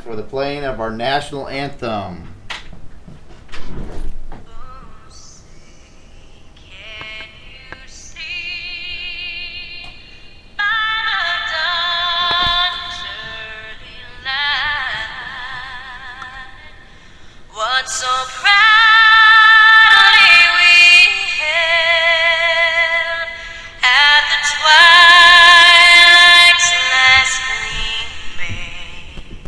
for the playing of our national anthem. So proudly we hailed at the twilight's last gleaming,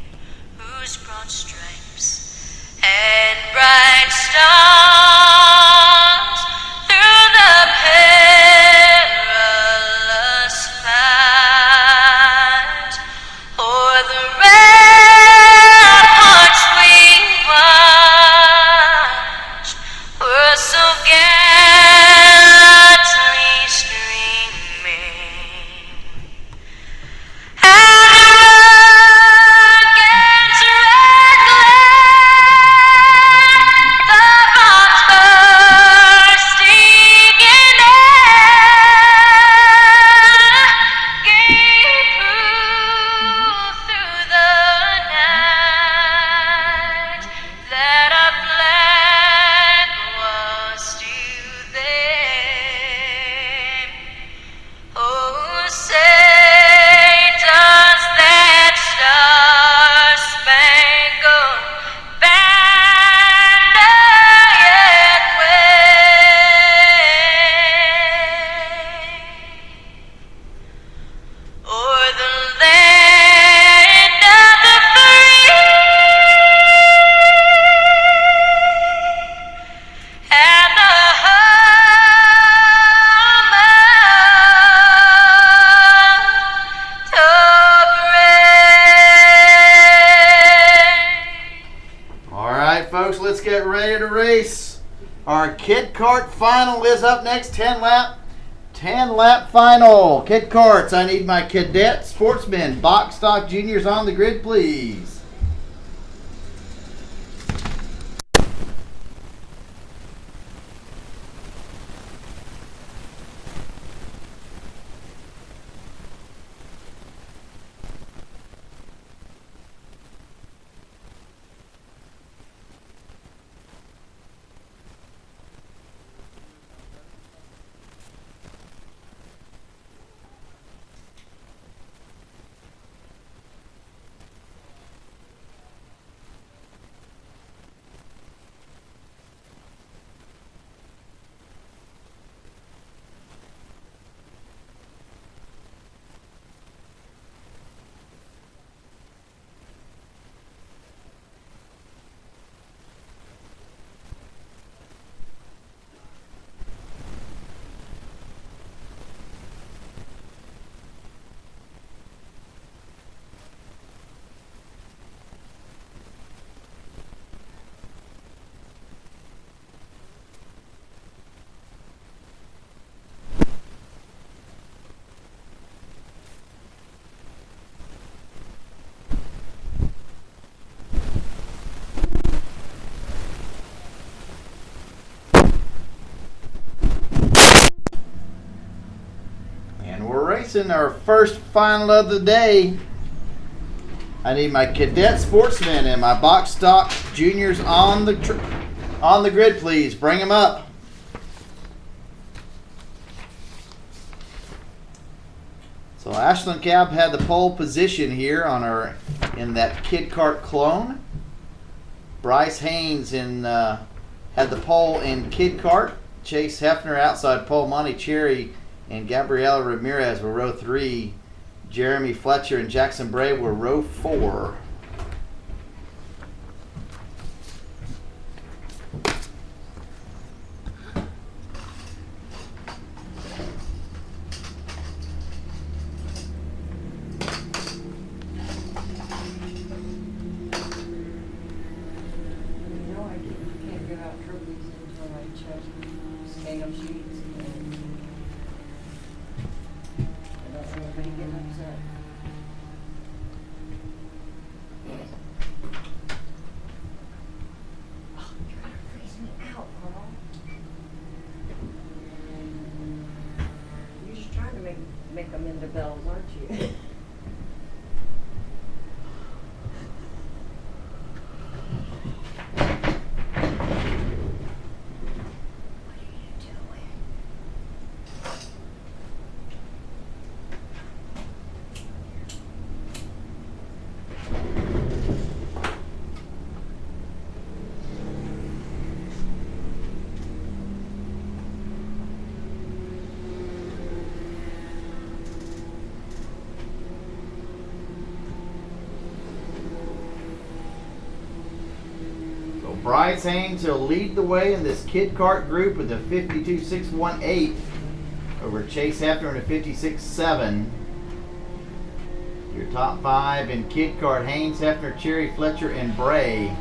whose broad stripes and bright stars through the perilous fight o'er the ramparts we watched were so gallantly streaming. And the rugged red glare, the bombs bursting in air, gave proof through the night that our flag was still there. Oh, say does that star-spangled banner yet wave o'er the land of the free and the home of the brave. All right, folks, let's get ready to race. Our kid kart final is up next. 10 lap final. Kid karts, I need my cadet sportsmen, box stock juniors on the grid, please. In our first final of the day, I need my cadet sportsmen and my box stock juniors on the grid, please. Bring them up. So Ashland Cab had the pole position here in that kid kart clone. Bryce Haynes had the pole in kid kart. Chase Hefner outside pole. Monty Cherry and Gabriela Ramirez were row 3. Jeremy Fletcher and Jackson Bray were row 4. Make them into bells, aren't you? Bryce Haynes will lead the way in this kid kart group with a 52.618 over Chase Hefner and a 56.7. Your top 5 in kid kart: Haynes, Hefner, Cherry, Fletcher, and Bray.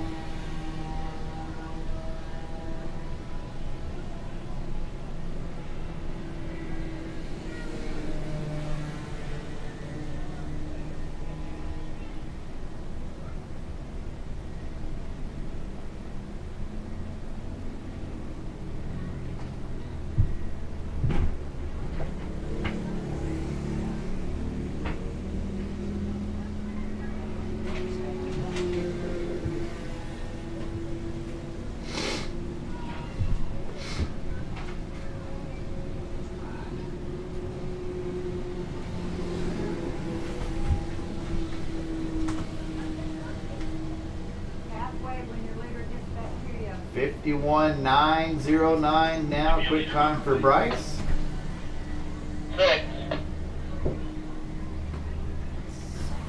Halfway when your leader gets back to you. 51.909 now. Quick time for Bryce. 6.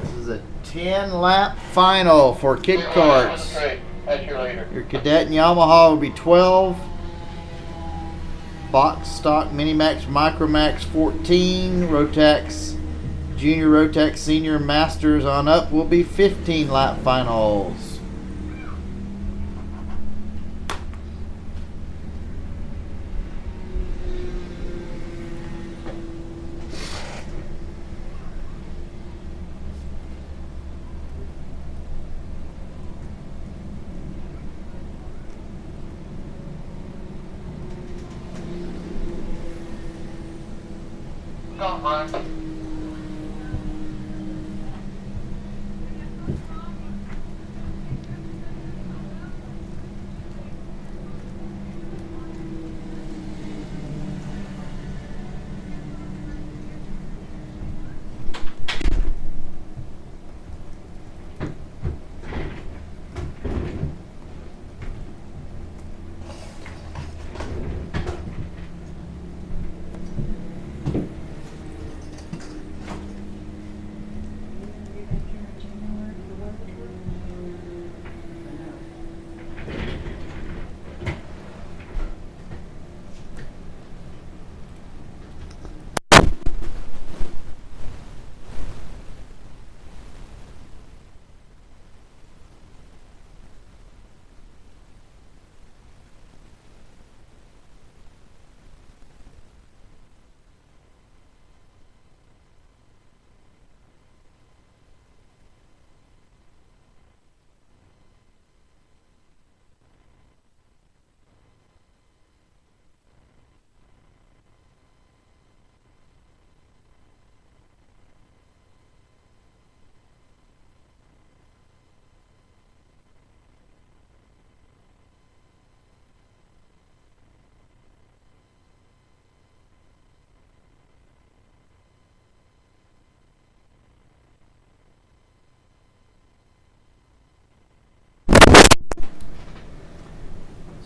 This is a 10-lap final for kid karts. That's your leader. Your cadet and Yamaha will be 12. Box stock Minimax Micromax 14. Rotax Junior, Rotax Senior, Masters on up will be 15-lap finals. Come on, Brian.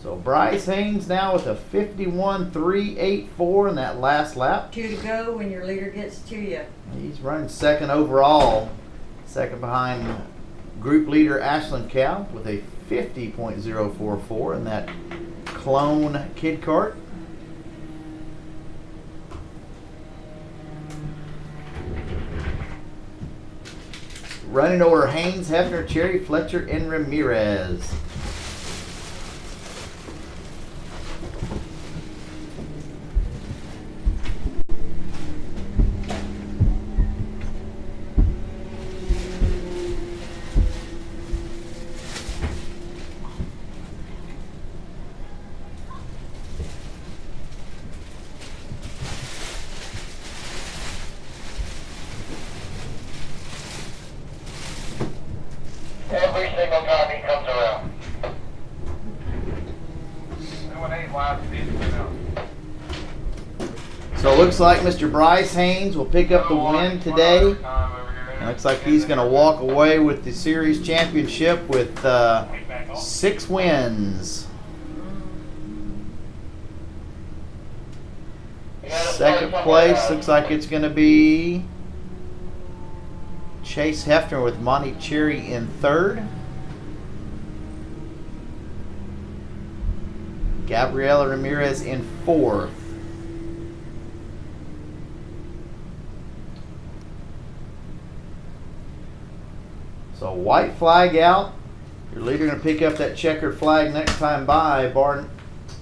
So Bryce Haynes now with a 51.384 in that last lap. 2 to go when your leader gets to you. He's running second overall, second behind group leader Ashland Cow with a 50.044 in that clone kid kart. Running over Haynes, Hefner, Cherry, Fletcher, and Ramirez. Every single time he comes around. Doing 8 laps, he's out. So it looks like Mr. Bryce Haynes will pick up the win today. And looks like he's going to walk away with the series championship with 6 wins. Second place looks like it's going to be Chase Hefner with Monty Cherry in third. Gabriela Ramirez in 4th. So white flag out. Your leader going to pick up that checkered flag next time by. Bar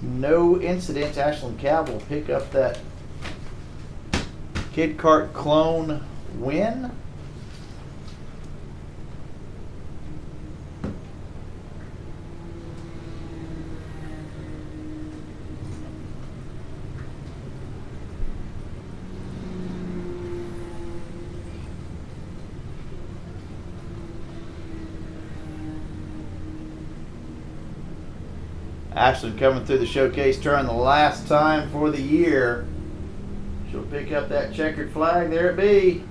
no incidents, Ashlyn Cab will pick up that Kid Kart Clone win. Ashlyn coming through the showcase turn the last time for the year. She'll pick up that checkered flag. There it be.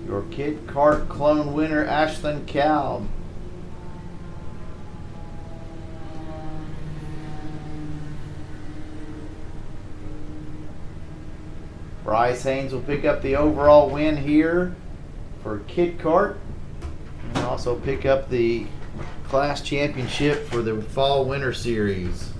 Your Kid Kart Clone winner, Ashlyn Calb. Bryce Haynes will pick up the overall win here for Kid Kart. And also pick up the class championship for the Fall Winter Series.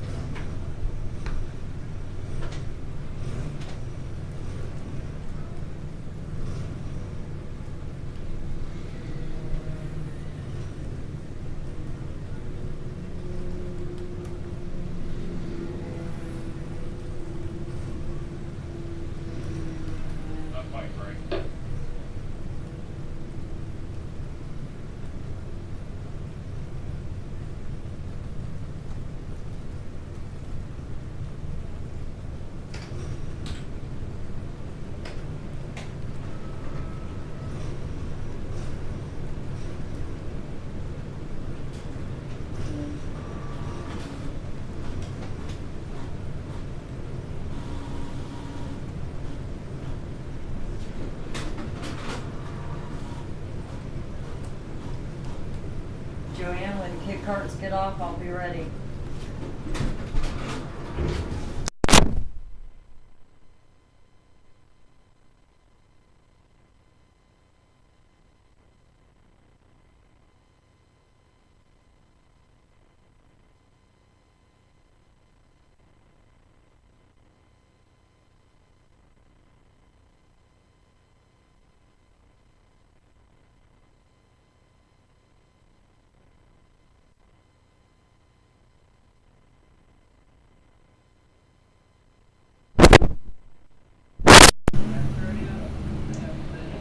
Joanne, when kid carts get off, I'll be ready.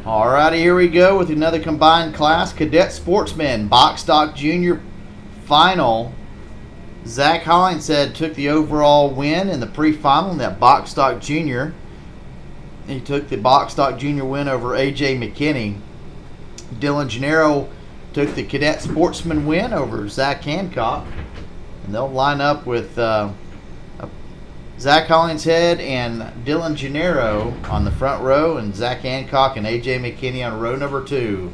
Alrighty, here we go with another combined class. Cadet Sportsman, Box Stock Junior Final. Zach Hollingshead took the overall win in the pre-final in that Box Stock Junior. He took the Box Stock Junior win over AJ McKinney. Dylan Gennaro took the Cadet Sportsman win over Zach Hancock. And they'll line up with Zach Hollingshead and Dylan Gennaro on the front row, and Zach Hancock and AJ McKinney on row number 2.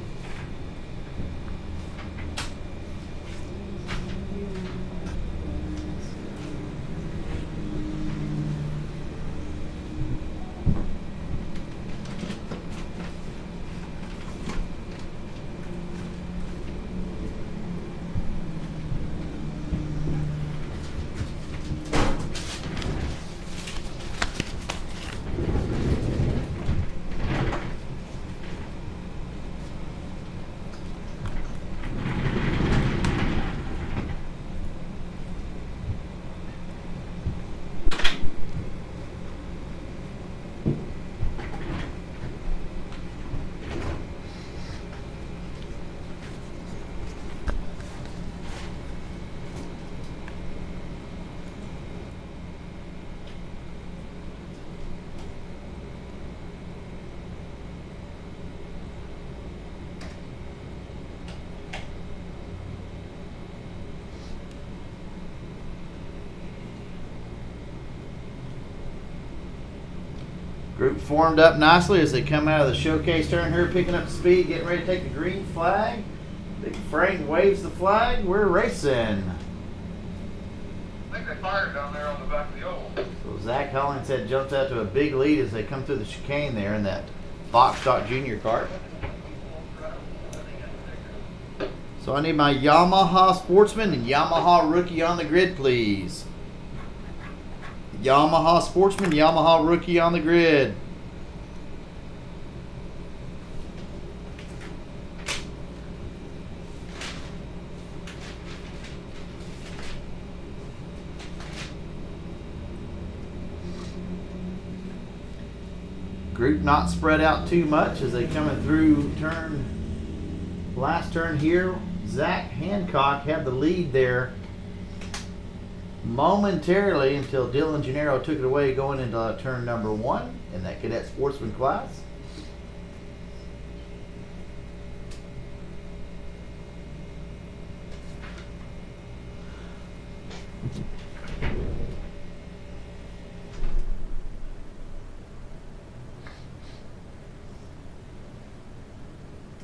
Group formed up nicely as they come out of the showcase turn here, picking up speed, getting ready to take the green flag. Big Frank waves the flag. We're racing. I think they fired down there on the back of the oval. So Zach Hollingshead jumped out to a big lead as they come through the chicane there in that Box Stock Junior cart. So I need my Yamaha Sportsman and Yamaha Rookie on the grid, please. Yamaha Sportsman, Yamaha Rookie on the grid. Group not spread out too much as they coming through last turn here. Zach Hancock had the lead there momentarily until Dylan Gennaro took it away going into turn number 1 in that cadet sportsman class.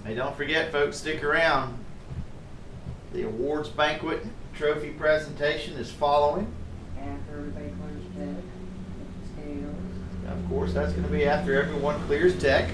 Hey, don't forget, folks, stick around. The awards banquet trophy presentation is following. After everybody clears tech, scales. Of course, that's going to be after everyone clears tech.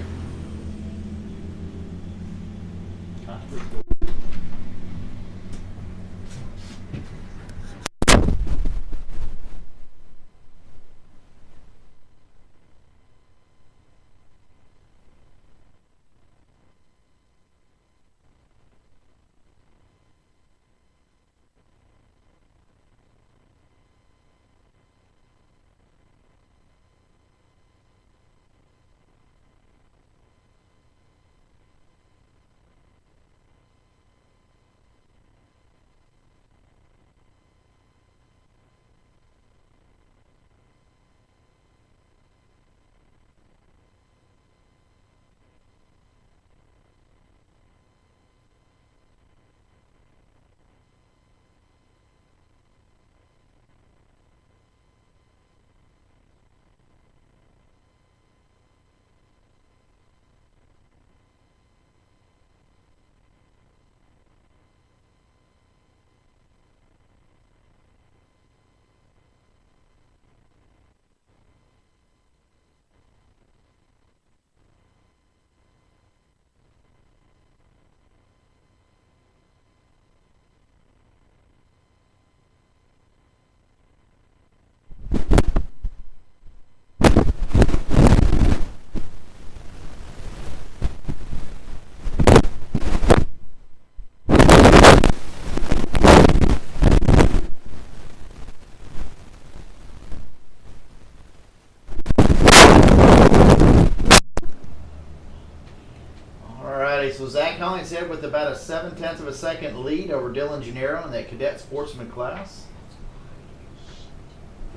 So Zach Hollingshead with about a 7/10 of a second lead over Dylan Gennaro in that cadet sportsman class.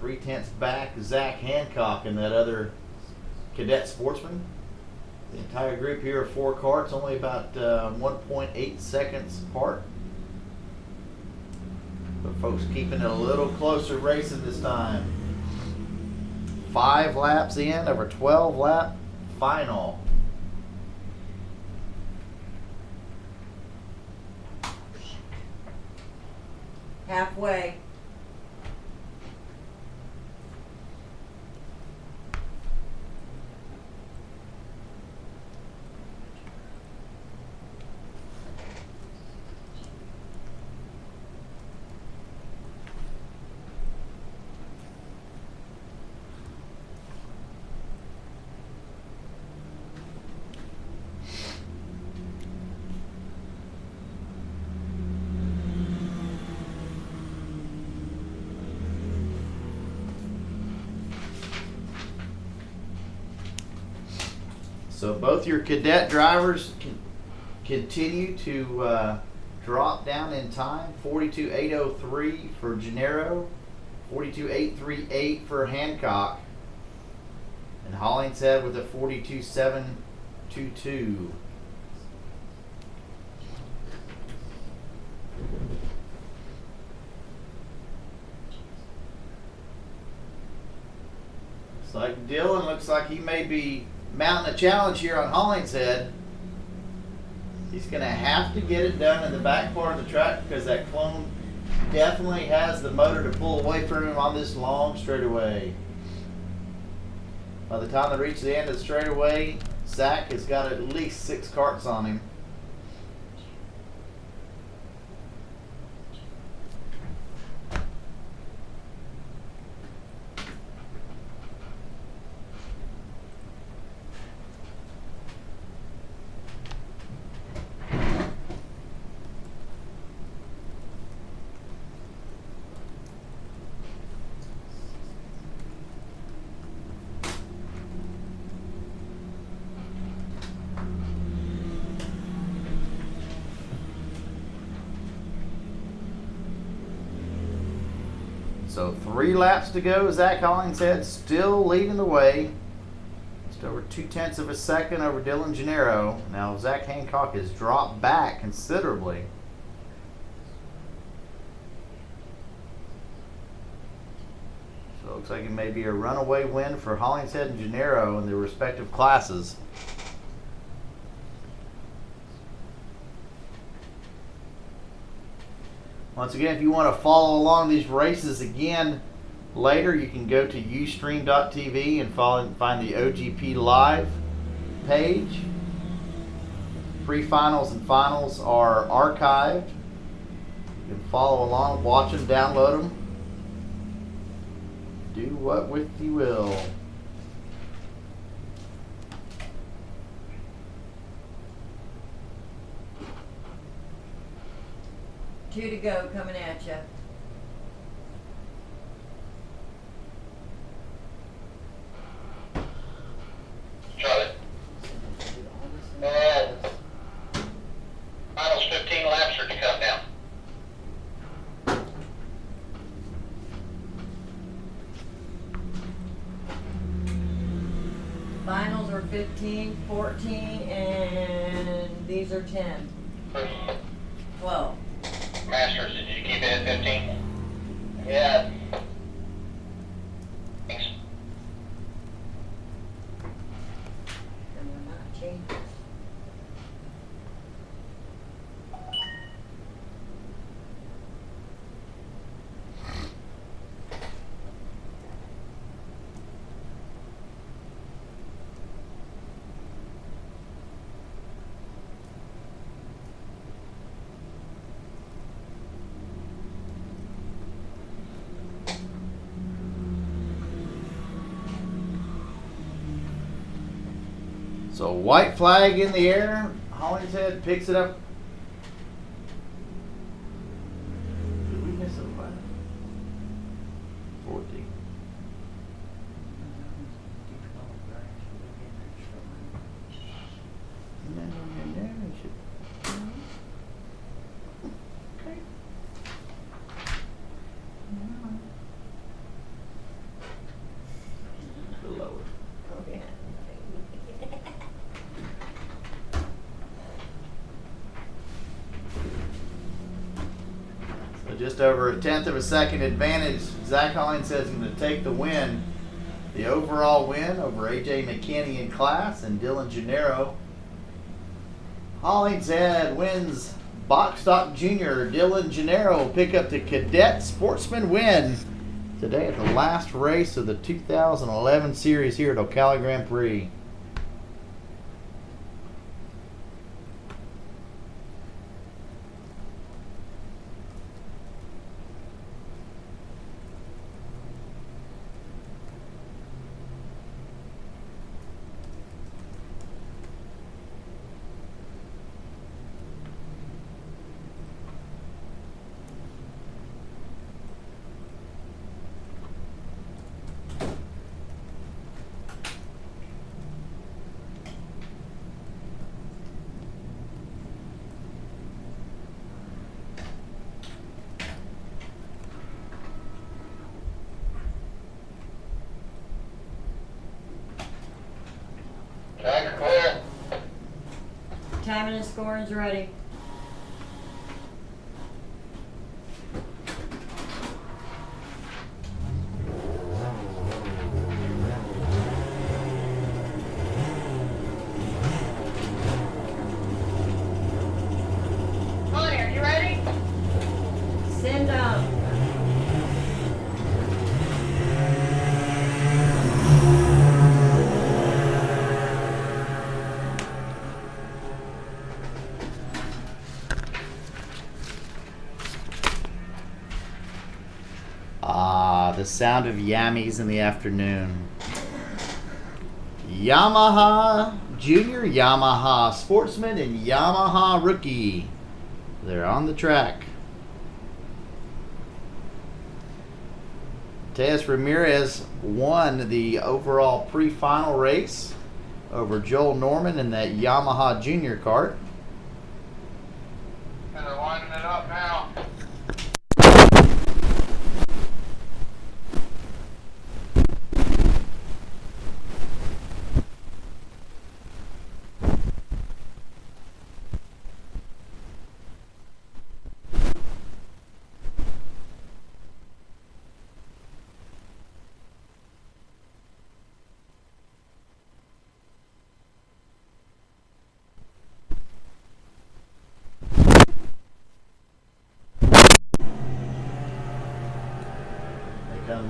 3/10 back Zach Hancock in that other cadet sportsman. The entire group here of 4 carts, only about 1.8 seconds apart. But folks keeping it a little closer racing this time. 5 laps in of a 12-lap final. Halfway. So both your cadet drivers can continue to drop down in time. 42.803 for Gennaro, 42.838 for Hancock, and Hollingshead with a 42.722. It's like Dylan looks like he may be mounting a challenge here on Hollingshead. He's going to have to get it done in the back part of the track because that clone definitely has the motor to pull away from him on this long straightaway. By the time they reach the end of the straightaway, Zach has got at least 6 carts on him. So 3 laps to go. Zach Hollingshead still leading the way. Just over 0.2 of a second over Dylan Gennaro. Now Zach Hancock has dropped back considerably. So it looks like it may be a runaway win for Hollingshead and Gennaro in their respective classes. Once again, if you want to follow along these races again later, you can go to ustream.tv and find the OGP Live page. Pre-finals and finals are archived. You can follow along, watch them, download them. Do what with you will. Two to go coming at you. Charlie. Finals 15 laps are to come now. Finals are 15, 14, and these are 10. 12. Masters, did you keep it at 15? Yeah. Thanks. And we're not changing. So white flag in the air. Hollingshead picks it up. Did we miss a lap? 14. No, it should- Okay. A little lower. Okay. So just over 1/10 of a second advantage. Zach Hollingshead is going to take the win. The overall win over AJ McKinney in class and Dylan Gennaro. Hollingshead wins Box Stock Junior. Dylan Gennaro will pick up the Cadet Sportsman win today at the last race of the 2011 series here at Ocala Grand Prix. Track clear. Timing and scoring's ready. Molly, are you ready? Send them. Ah, the sound of yammies in the afternoon. Yamaha Junior, Yamaha Sportsman, and Yamaha Rookie. They're on the track. Tejas Ramirez won the overall pre-final race over Joel Norman in that Yamaha Junior kart. And they're lining it up now.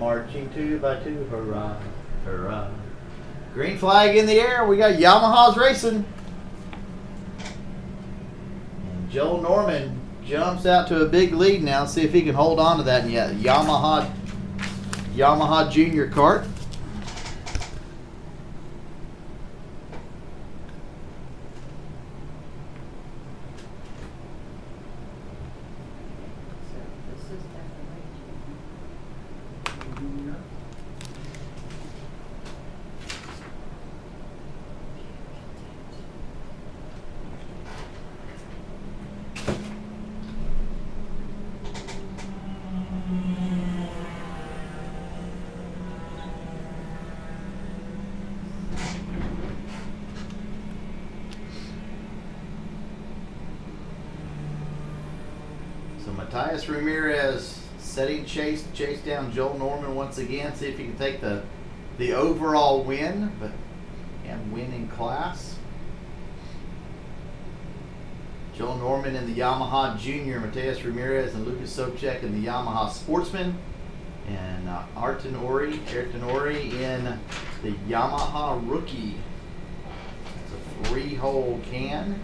marching 2x2, hurrah, hurrah. Green flag in the air. We got Yamaha's racing. And Joel Norman jumps out to a big lead now. See if he can hold on to that. And yeah, Yamaha Junior kart. So this is definitely So Matthias Ramirez setting chase down Joel Norman once again. See if he can take the overall win, and win in class. Joel Norman in the Yamaha Junior, Matthias Ramirez and Lucas Sobchak in the Yamaha Sportsman, and Ayrton Ori in the Yamaha Rookie. It's a 3-hole can.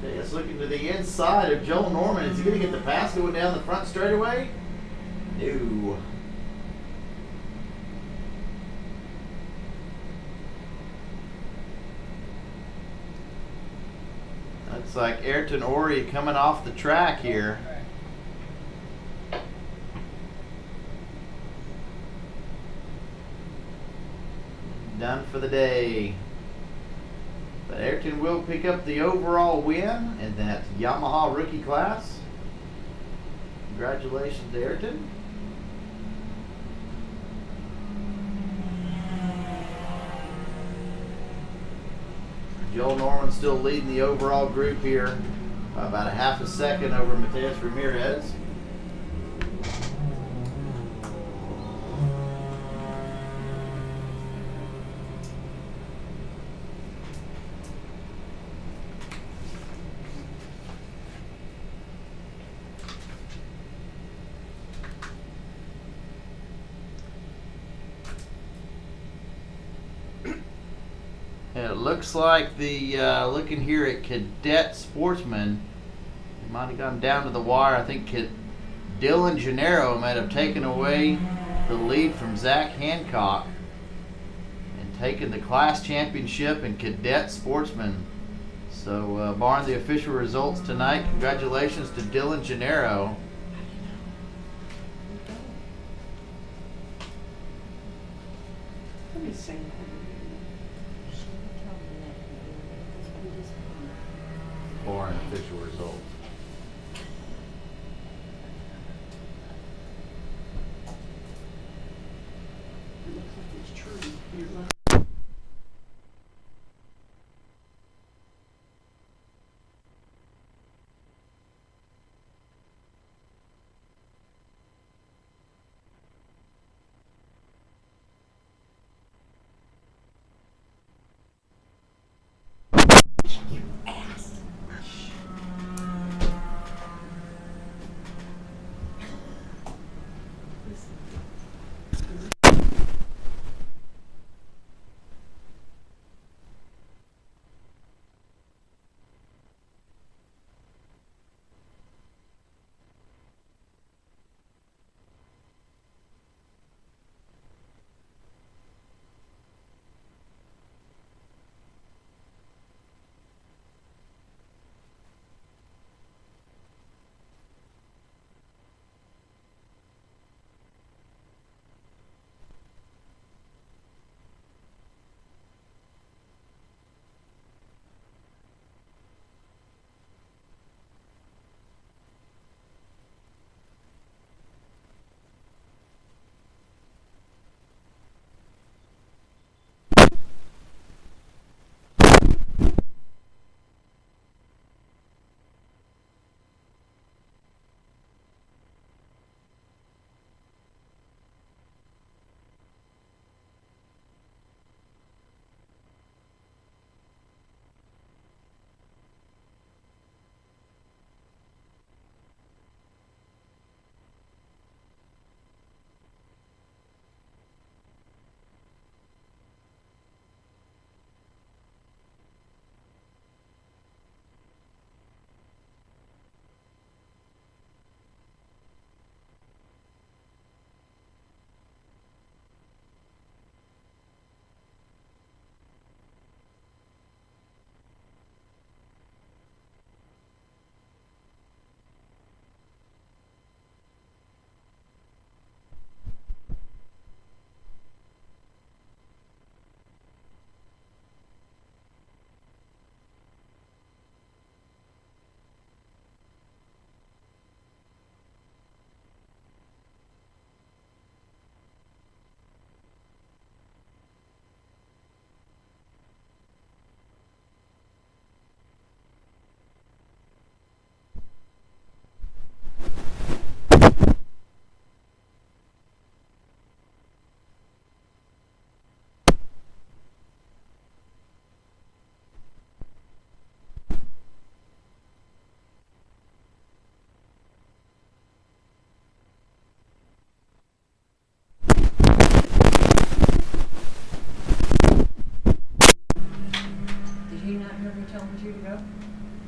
Let's look into the inside of Joel Norman. Is he going to get the pass going down the front straightaway? No. Looks like Ayrton Ori coming off the track here. Done for the day. But Ayrton will pick up the overall win in that Yamaha rookie class. Congratulations to Ayrton. Joel Norman still leading the overall group here by about a half a second over Matthias Ramirez. It looks like the looking here at Cadet Sportsman, it might have gone down to the wire. I think Dylan Gennaro might have taken away the lead from Zach Hancock and taken the class championship in Cadet Sportsman. So barring the official results tonight, congratulations to Dylan Gennaro. Let me see. Barring official results. It looks like it's true. You're right.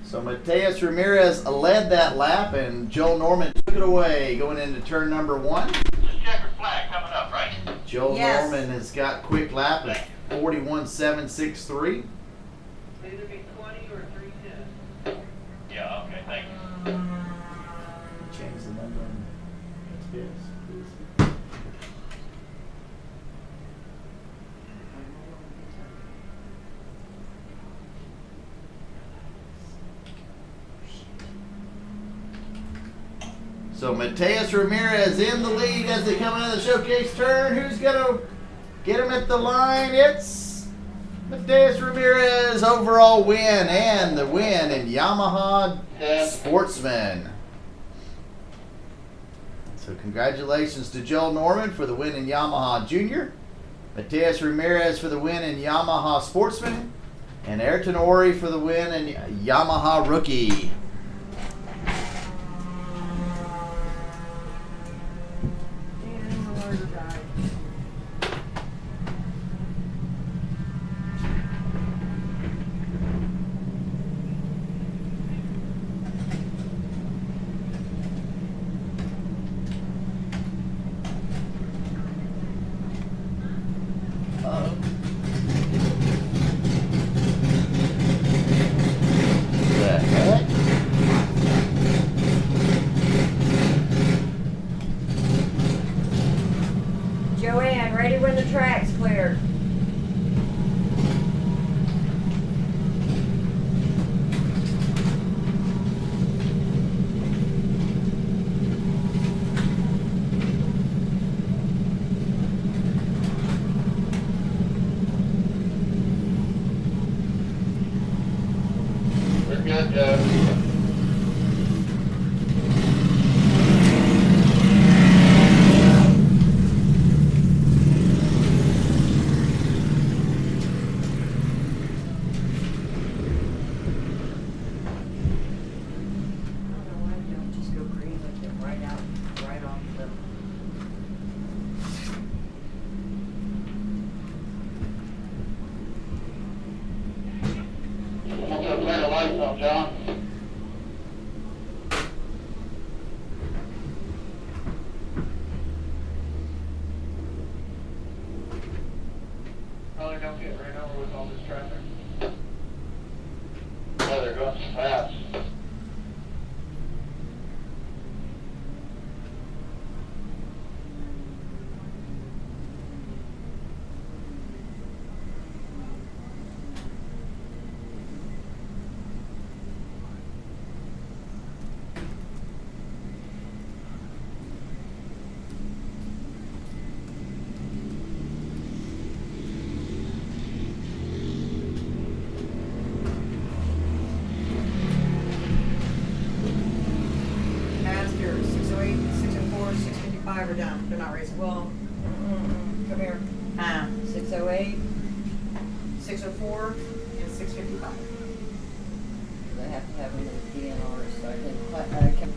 So Mateus Ramirez led that lap, and Joel Norman took it away going into turn number 1. Just checkered flag coming up, right? Joel Yes. Norman has got quick lap at 41.763. Either be 20 or 310. Yeah, okay, thank you. Change the number. Yes, please. So Mateus Ramirez in the lead as they come into the showcase turn. Who's gonna get him at the line? It's Mateus Ramirez, overall win, and the win in Yamaha Sportsman. So congratulations to Joel Norman for the win in Yamaha Junior, Mateus Ramirez for the win in Yamaha Sportsman, and Ayrton Ori for the win in Yamaha Rookie. The heck? Joanne, ready when the track's cleared. We're good, Joe. I don't know why you don't just go green with them right out, right off the. I'm gonna turn the lights on, John. Probably don't get ran over with all this traffic. Yeah, they're going so fast. Master, 608, 604, 655 are done. They're not racing. Well, come here. 608, 604, and 655. They have to have them with DNRs so I can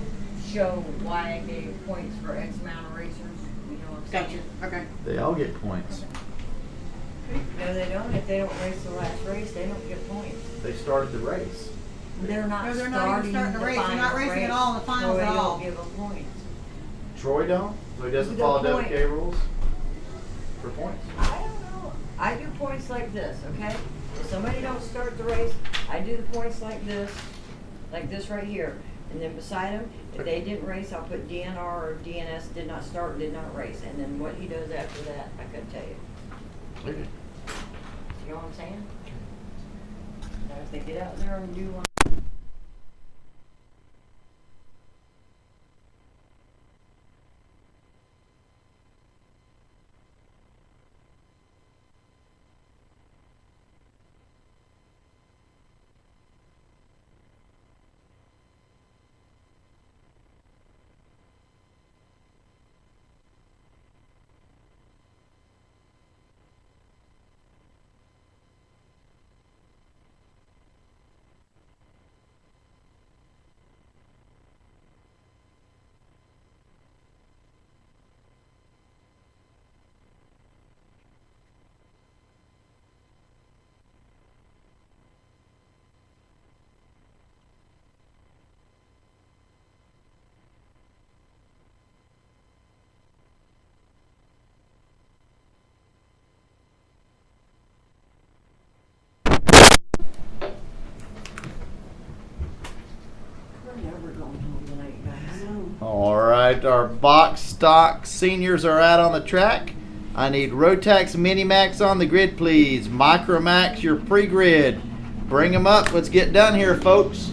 show why I gave points for X amount of racers. You know what I'm saying? Okay. They all get points. No, they don't. If they don't race the last race, they don't get points. They started the race. They're not No, they're not even starting the race. They're not racing at all in the finals so at they all. don't give them points. Troy don't? So he doesn't The follow point- WK rules for points. I don't know. I do points like this, okay? If somebody don't start the race, I do the points like this right here. And then beside them, if they didn't race, I'll put DNR or DNS, did not start, did not race. And then what he does after that, I couldn't tell you. Okay. You know what I'm saying? Now, if they get out there and do one. right, our box stock seniors are out on the track. I need Rotax Minimax on the grid, please. Micromax, your pre-grid. Bring them up. Let's get done here, folks.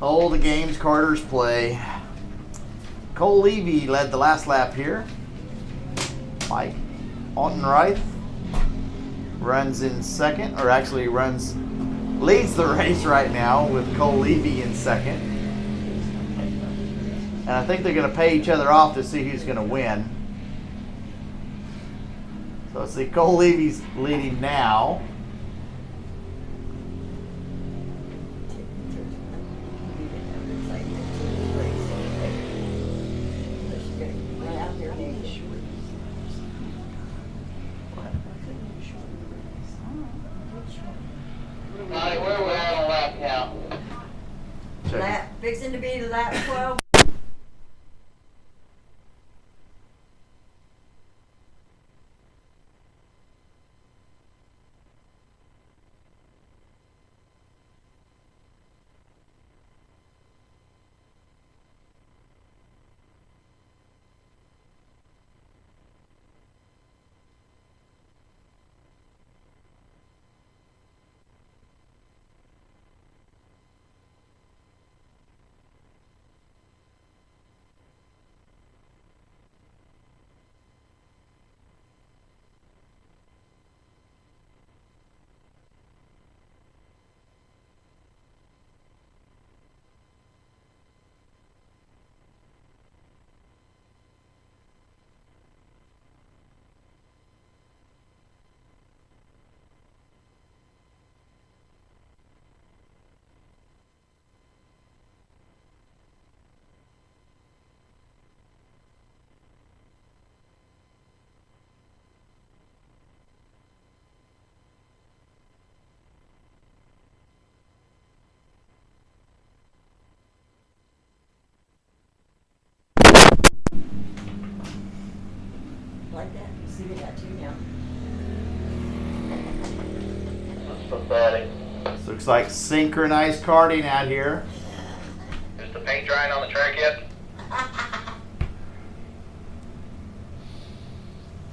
Oh, the games Carters play. Cole Levy led the last lap here. Mike Altenreith runs in second, or actually leads the race right now with Cole Levy in second. And I think they're going to pay each other off to see who's going to win. So let's see, Cole Levy's leading now. Connie, where we at on lap count? Lap, fixing to be lap 12. Like that. See, they got two now. That's pathetic. This looks like synchronized karting out here. Is the paint drying on the track yet? I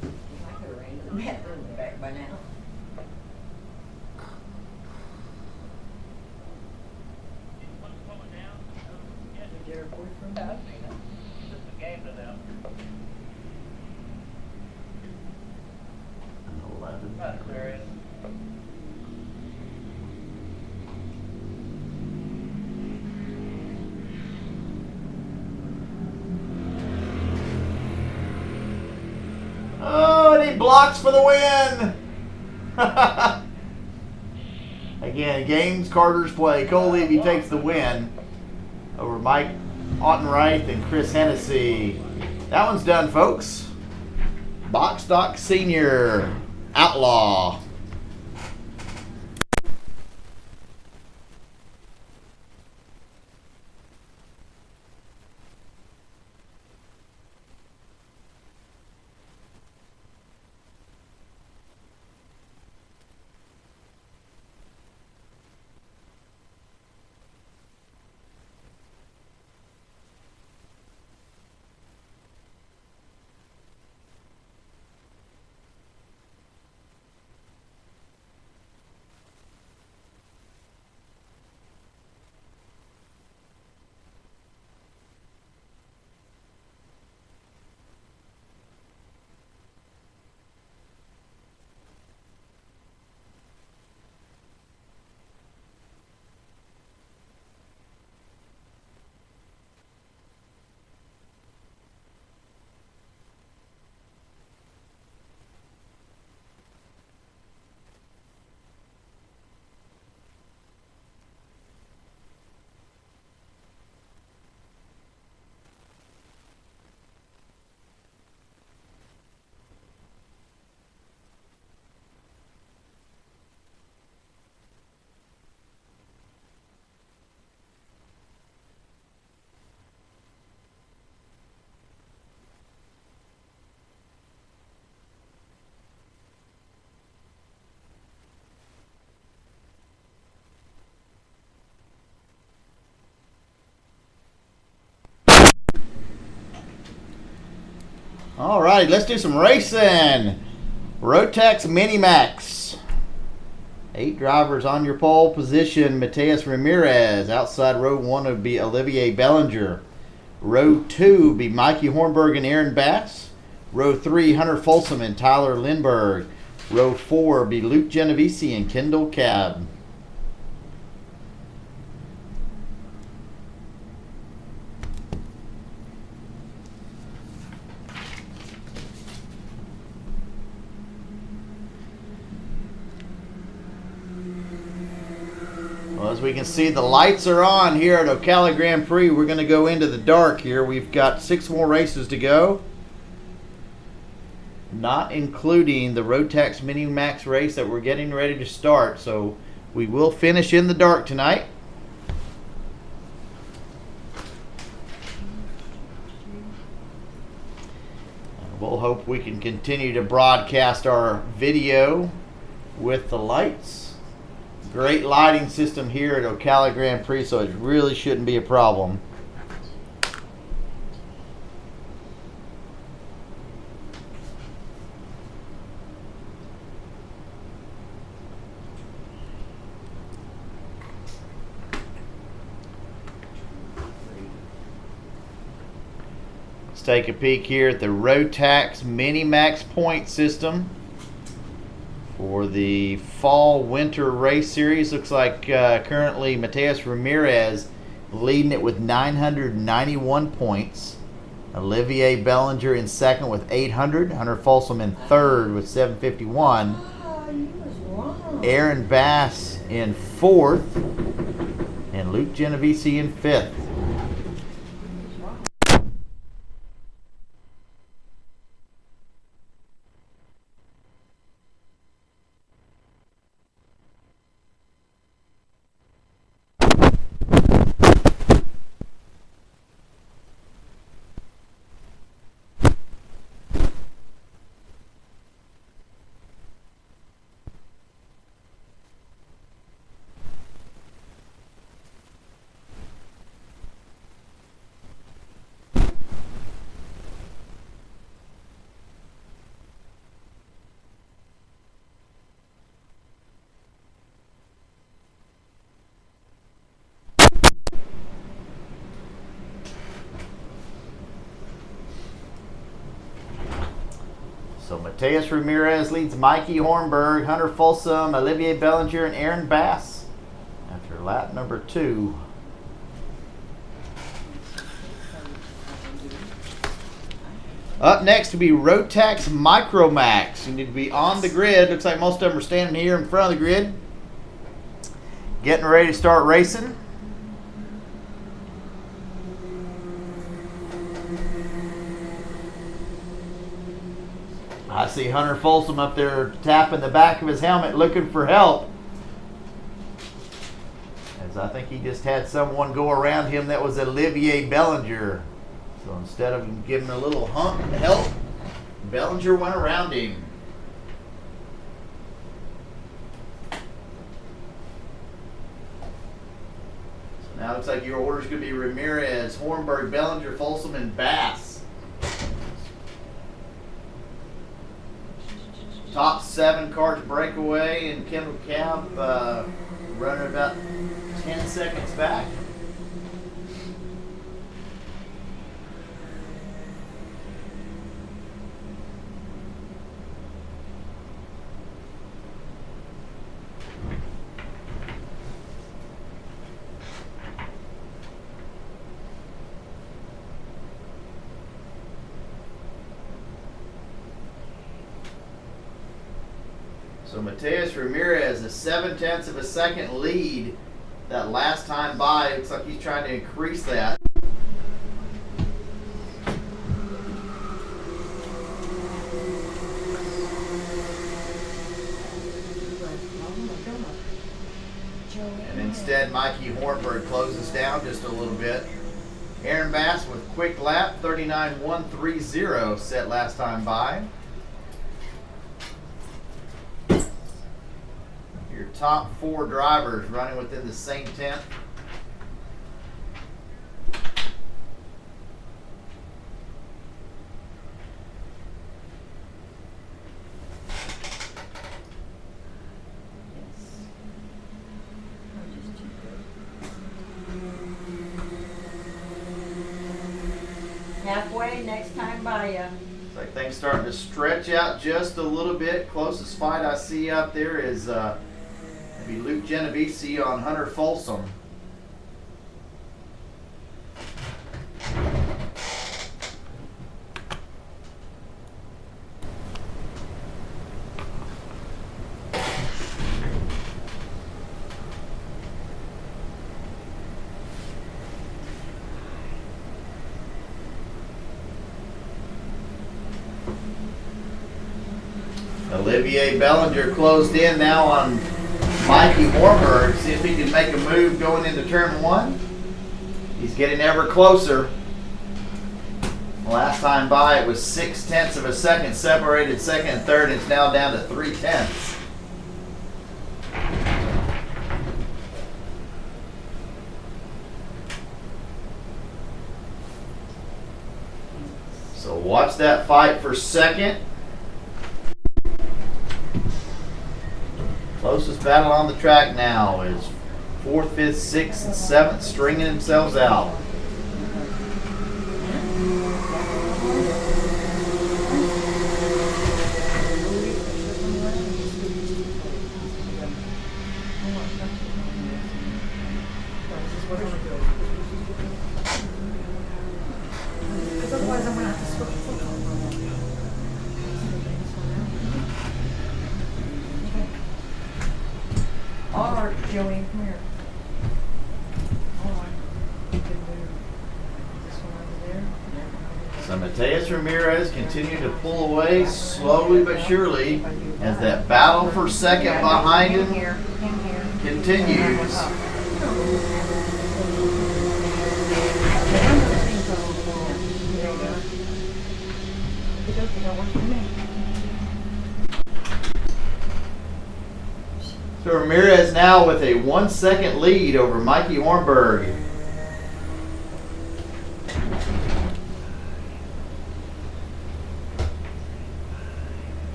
could have ran to the bathroom and back by now. Did your boyfriend? Yeah, I've seen it. It's just a game to them. 11. Not serious. Oh, and he blocks for the win. Again, games Carters play. Cole Levy takes the win over Mike Ottenreith and Chris Hennessy. That one's done, folks. Box Stock Senior Outlaw. All right, let's do some racing. Rotex Mini Max. 8 drivers on your pole position. Mateus Ramirez. Outside row 1 would be Olivier Bellinger. Row 2 would be Mikey Hornberg and Aaron Bass. Row 3, Hunter Folsom and Tyler Lindberg. Row 4 would be Luke Genovese and Kendall Cab. Well, as we can see, the lights are on here at Ocala Grand Prix. We're going to go into the dark here. We've got 6 more races to go, not including the Rotax Mini Max race that we're getting ready to start. So we will finish in the dark tonight. And we'll hope we can continue to broadcast our video with the lights. Great lighting system here at Ocala Grand Prix, so it really shouldn't be a problem. Let's take a peek here at the Rotax Mini Max point system for the fall winter race series. Looks like currently Mateus Ramirez leading it with 991 points. Olivier Bellinger in second with 800. Hunter Folsom in third with 751. Aaron Bass in fourth. And Luke Genovese in fifth. So Mateus Ramirez leads Mikey Hornberg, Hunter Folsom, Olivier Bellinger, and Aaron Bass after lap number 2. Up next will be Rotax Micromax. You need to be on the grid. Looks like most of them are standing here in front of the grid, getting ready to start racing. I see Hunter Folsom up there tapping the back of his helmet looking for help, as I think he just had someone go around him that was Olivier Bellinger. So instead of giving a little help, Bellinger went around him. So now it looks like your order's going to be Ramirez, Hornberg, Bellinger, Folsom, and Bass. Top 7 cars breakaway, and Kendall Cab running about 10 seconds back. So Mateus Ramirez, a 0.7 of a second lead that last time by. Looks like he's trying to increase that. And instead, Mikey Hornberg closes down just a little bit. Aaron Bass with quick lap, 39.130 set last time by. Your top 4 drivers running within the same tent. way, next time by ya. Looks like things starting to stretch out just a little bit. Closest fight I see out there is maybe Luke Genovese on Hunter Folsom. Olivier Bellinger closed in now on Mikey Warburg. See if he can make a move going into turn one. He's getting ever closer. Last time by it was 0.6 of a second separated second and third. It's now down to 0.3. So watch that fight for second. Closest battle on the track now is 4th, 5th, 6th, and 7th stringing themselves out. Otherwise, I'm gonna have to switch football. All right, Joey, come here. All right. You can move this one over there. So Mateus Ramirez continuing to pull away slowly but surely as that battle for second behind him Here, in here. continues. So Ramirez now with a 1 second lead over Mikey Hornberg.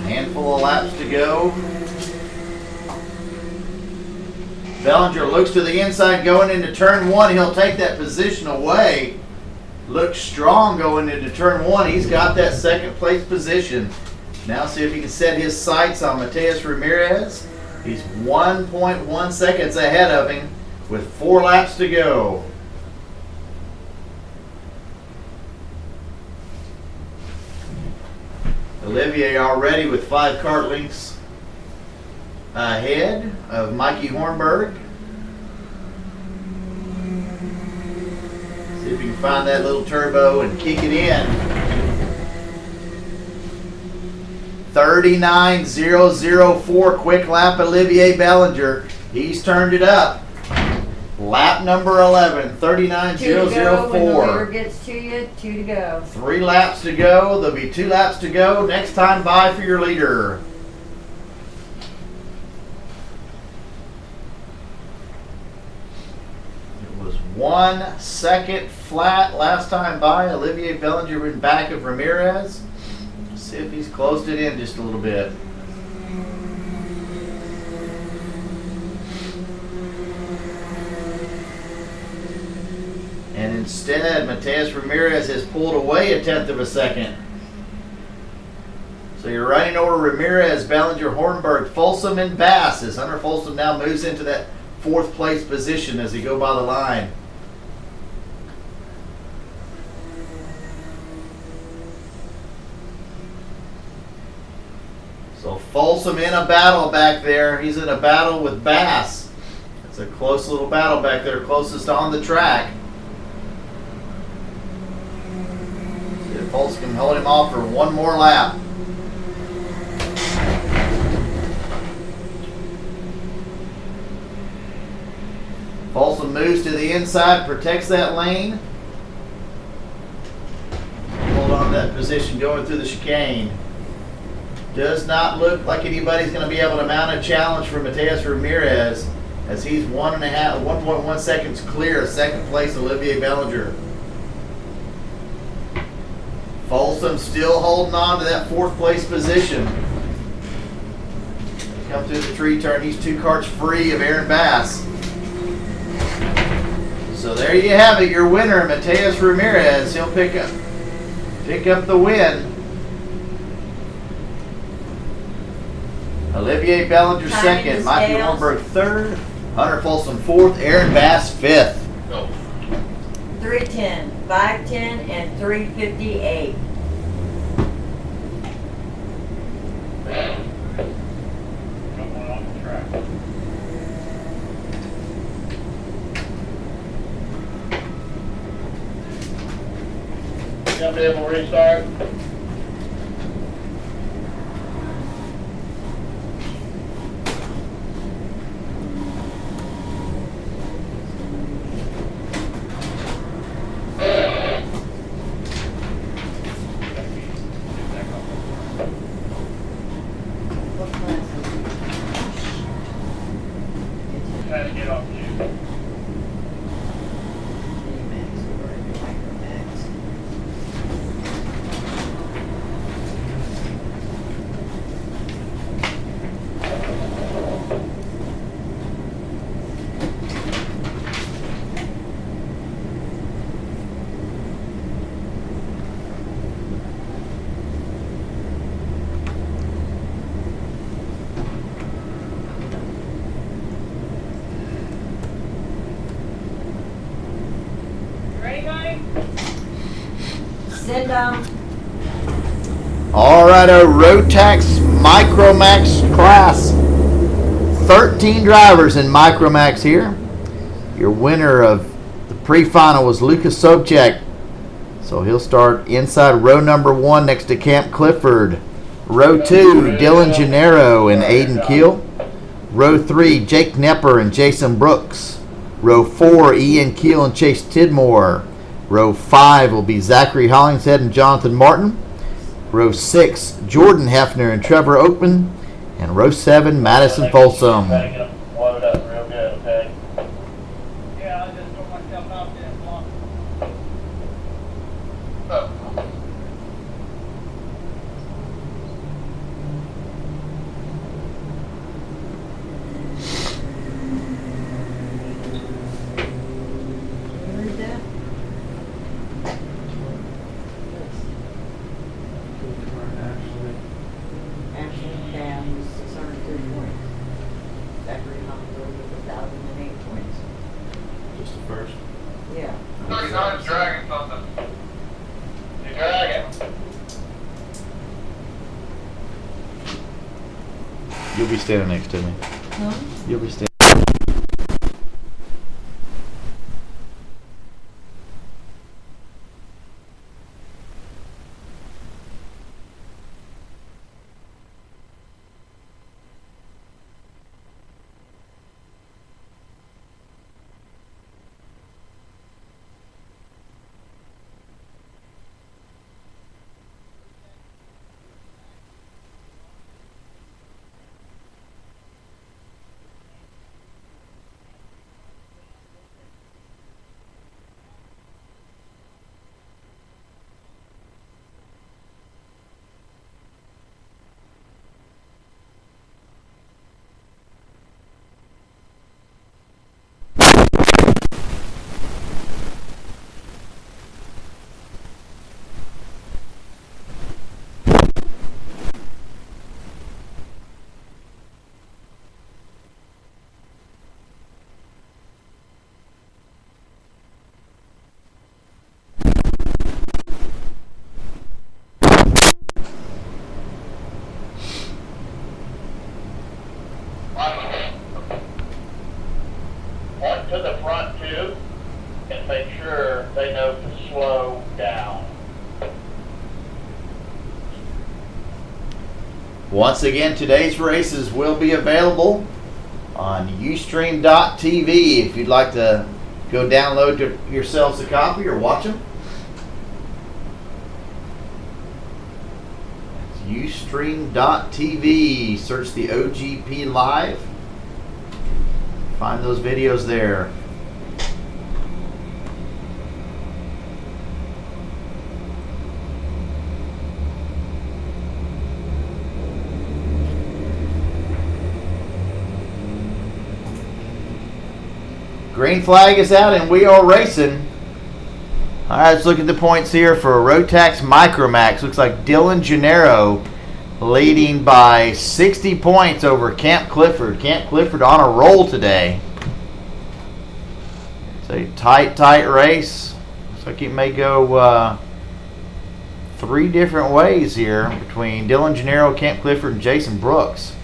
Handful of laps to go. Bellinger looks to the inside going into turn one. He'll take that position away. Looks strong going into turn one. He's got that second place position. Now see if he can set his sights on Mateus Ramirez. He's 1.1 seconds ahead of him with 4 laps to go. Olivier already with 5 kart lengths ahead of Mikey Hornberg. See if you can find that little turbo and kick it in. 39.004 quick lap Olivier Bellinger. He's turned it up. Lap number 11, 39.004. When the leader gets to you, 2 to go. 3 laps to go. There'll be 2 laps to go. Next time by for your leader. It was 1 second flat last time by. Olivier Bellinger in back of Ramirez. See if he's closed it in just a little bit. And instead, Mateus Ramirez has pulled away 1/10 of a second. So you're running over Ramirez, Bellinger, Hornberg, Folsom, and Bass as Hunter Folsom now moves into that 4th place position as he go by the line. So Folsom in a battle back there. He's in a battle with Bass. It's a close little battle back there, closest on the track. See if Folsom can hold him off for 1 more lap. Folsom moves to the inside, protects that lane. Hold on to that position going through the chicane. Does not look like anybody's going to be able to mount a challenge for Mateus Ramirez as he's 1.1 seconds clear of second place Olivier Bellinger. Folsom still holding on to that 4th place position. Come through the tree turn. He's 2 carts free of Aaron Bass. So there you have it, your winner, Mateus Ramirez. He'll pick up the win. Olivier Bellinger Time second, the Mikey scales. Ornberg third, Hunter Folsom fourth, Aaron Bass fifth. 310, 510, and 358. Someone on the track. You gonna be able to restart? What class Trying to get off you. Send them. All right, our Rotax Micromax class. 13 drivers in Micromax here. Your winner of the pre-final was Lucas Sobchak. So he'll start inside row number 1 next to Camp Clifford. Row 2, Dylan Gennaro and Aiden Keel. Row 3, Jake Nepper and Jason Brooks. Row 4, Ian Keel and Chase Tidmore. Row 5 will be Zachary Hollingshead and Jonathan Martin. Row 6, Jordan Hefner and Trevor Oakman. And row 7, Madison Folsom. Try to get them loaded up real good, okay? Yeah, I just throw myself out there and block. Oh. You read that? Actually, down 603 points. Zachary Hollingsworth with 1,008 points. Just the first. Yeah. I'm dragging something. You're dragging. You'll be standing next to me. Huh? You'll be standing. One to the front too, and make sure they know to slow down. Once again, today's races will be available on Ustream.tv if you'd like to go download yourselves a copy or watch them. Ustream.tv. Search the OGP Live. Find those videos there. Green flag is out and we are racing. All right, let's look at the points here for Rotax Micromax. Looks like Dylan Gennaro leading by 60 points over Camp Clifford. Camp Clifford on a roll today. It's a tight race. Looks like it may go 3 different ways here between Dylan Gennaro, Camp Clifford, and Jason Brooks.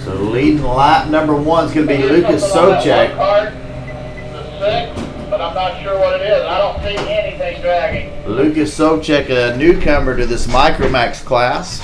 So leading lap number 1 is going to be Lucas Sobchak. The 6, but I'm not sure what it is. I don't see anything dragging. Lucas Sobchak, a newcomer to this Micromax class.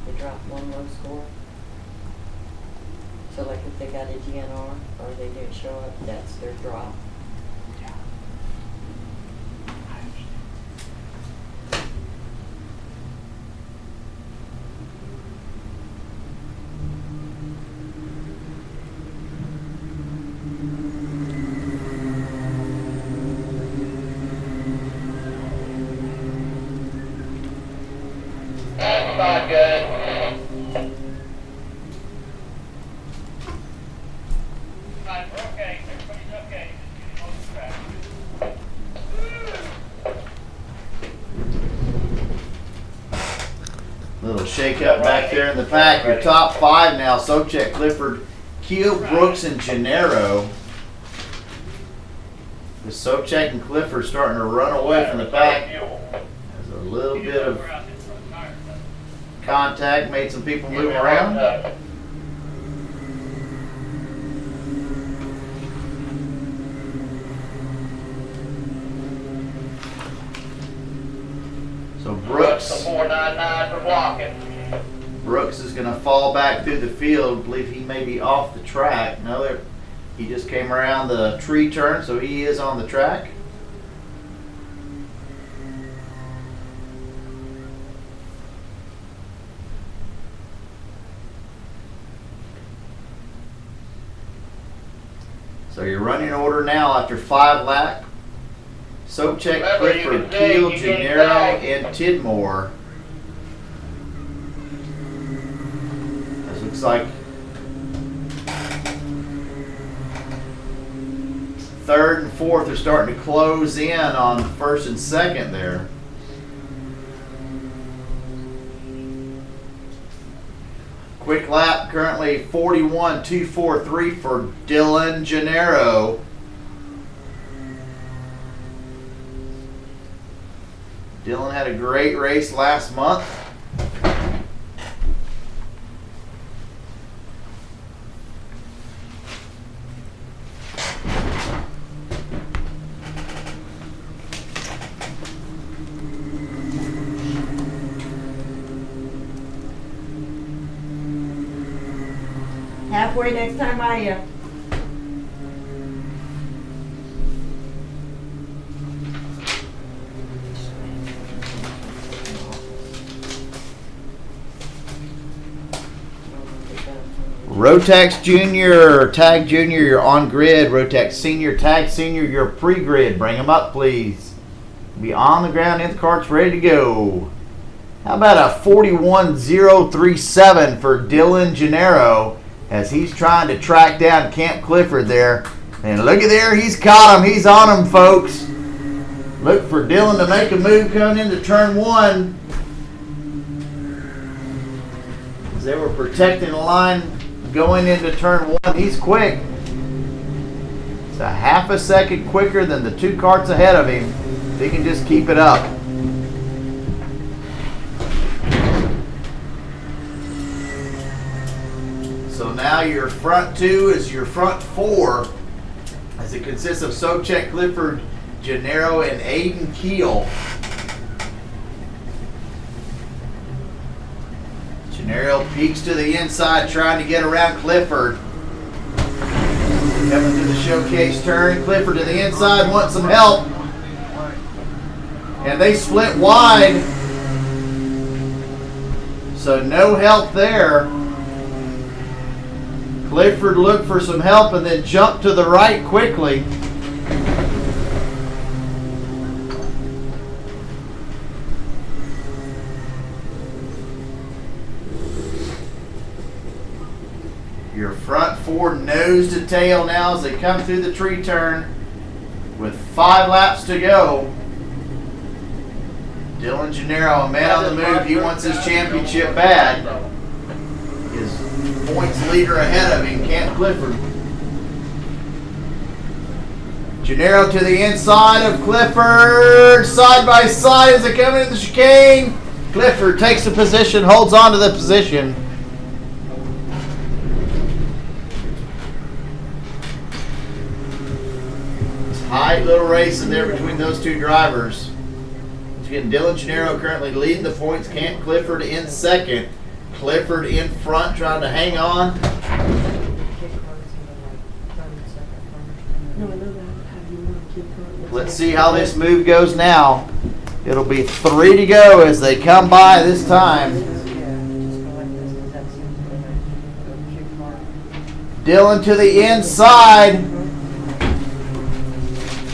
They drop one low score. So like if they got a GNR or they didn't show up, that's their drop. That's not good. Right, we're okay. Everybody's okay. Just getting on the track. Little shake up back there in the pack. Your top 5 now: Sobchak, Clifford, Keel, Brooks, and Gennaro. The Sobchak and Clifford starting to run away from the pack. There's a little bit of contact, made some people move around. So Brooks, the Brooks 499 for blocking. Brooks is going to fall back through the field. I believe he may be off the track. No, he just came around the tree turn, so he is on the track. So your running order now after 5 laps: Sobchak, Remember, you Clifford, can dig, Keel, you can Gennaro, tag. and Tidmore. This looks like 3rd and 4th are starting to close in on 1st and 2nd there. Quick lap currently 41.243 for Dylan Gennaro. Dylan had a great race last month. Halfway next time I Rotax Junior, Tag Junior, you're on grid. Rotax Senior, Tag Senior, you're pre-grid. Bring them up, please. Be on the ground in the carts, ready to go. How about a 41.037 for Dylan Gennaro as he's trying to track down Camp Clifford there. And look at there, he's caught him. He's on him, folks. Look for Dylan to make a move coming into turn 1. As they were protecting the line going into turn 1. He's quick. It's a half a second quicker than the 2 karts ahead of him. If he can just keep it up. So now your front 2 is your front 4, as it consists of Sobchak, Clifford, Gennaro, and Aiden Keel. Gennaro peeks to the inside, trying to get around Clifford. Coming to the showcase turn, Clifford to the inside, wants some help. And they split wide. So no help there. Clifford looked for some help and then jumped to the right quickly. Your front 4 nose to tail now as they come through the tree turn with 5 laps to go. Dylan Gennaro, a man on the move. He wants his championship bad. His points leader ahead of him, Kent Clifford. Gennaro to the inside of Clifford. Side by side as they come into the chicane. Clifford takes the position, holds on to the position. Tight little race in there between those 2 drivers. Again, Dylan Gennaro currently leading the points. Kent Clifford in second. Clifford in front trying to hang on. Let's see how this move goes now. It'll be 3 to go as they come by this time. Dylan to the inside.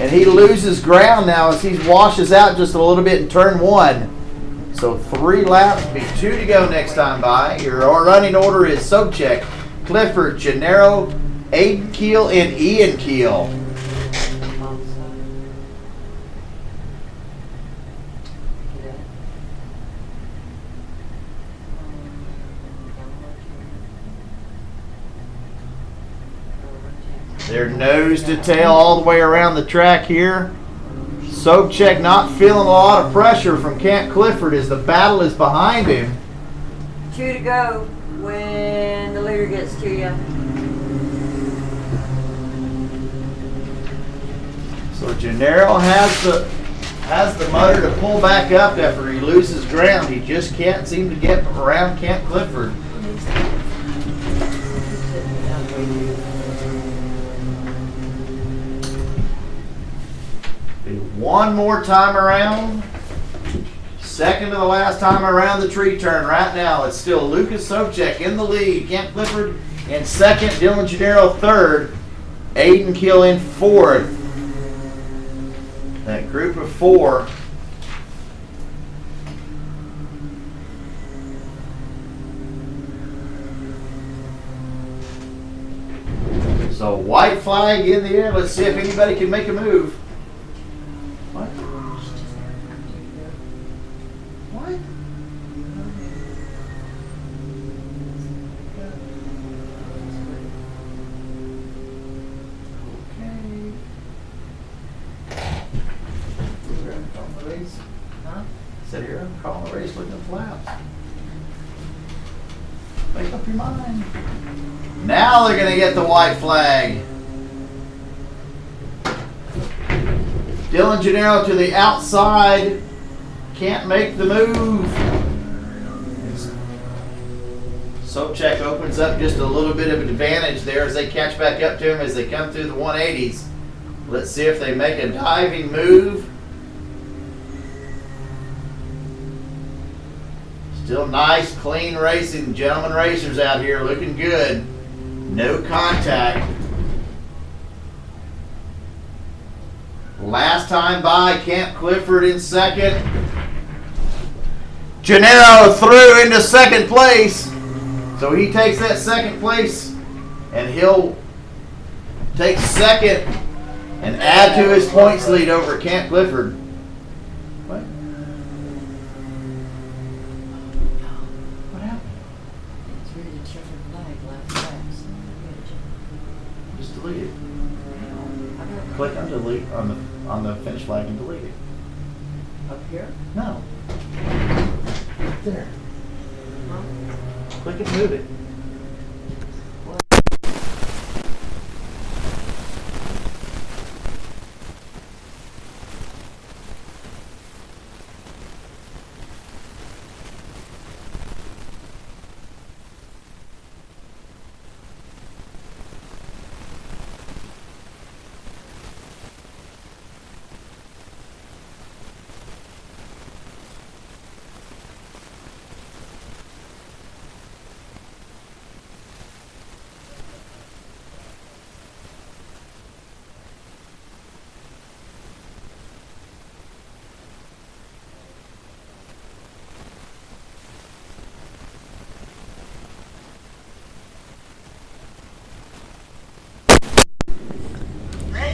And he loses ground now as he washes out just a little bit in turn 1. So 3 laps, be 2 to go next time by. Your running order is Sobchak, Clifford, Gennaro, Aiden Keel, and Ian Keel. They're nose to tail all the way around the track here. Sobchak not feeling a lot of pressure from Kent Clifford as the battle is behind him. 2 to go when the leader gets to you. So Gennaro has the motor to pull back up after he loses ground. He just can't seem to get around Kent Clifford. One more time around. Second to the last time around the tree turn. Right now, it's still Lucas Sobchak in the lead. Kent Clifford in second. Dylan Gennaro third. Aiden Keel in fourth. That group of 4. So white flag in the air. Let's see if anybody can make a move. What? What? Okay. Huh? Sit here and call the race looking at flaps. Make up your mind. Now they're going to get the white flag. Dylan Gennaro to the outside. Can't make the move. Sobchak opens up just a little bit of an advantage there as they catch back up to him as they come through the 180s. Let's see if they make a diving move. Still nice, clean racing. Gentlemen racers out here looking good. No contact. Last time by, Kent Clifford in second. Gennaro through into second place. So he takes that second place and he'll take second and add to his points lead over Kent Clifford. What? What happened? It's really a checkered flag last lap, delete on the finish flag and delete it. Up here? No. There. Click and move it.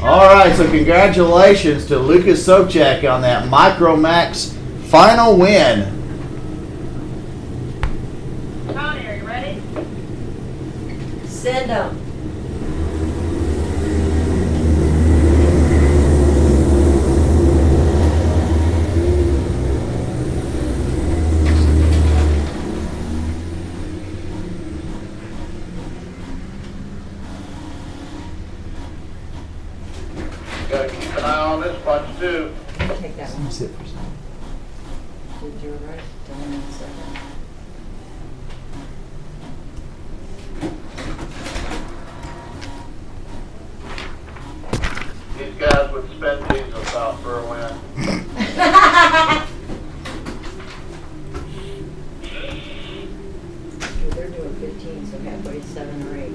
All right, so congratulations to Lucas Sobchak on that Micromax final win. Tony, are you ready? Send them. Gotta keep an eye on this bunch too. Take that one. Sit for a second. Did you write it down in a second? These guys with spent diesel thought for a win. They're doing 15, so halfway 7 or 8.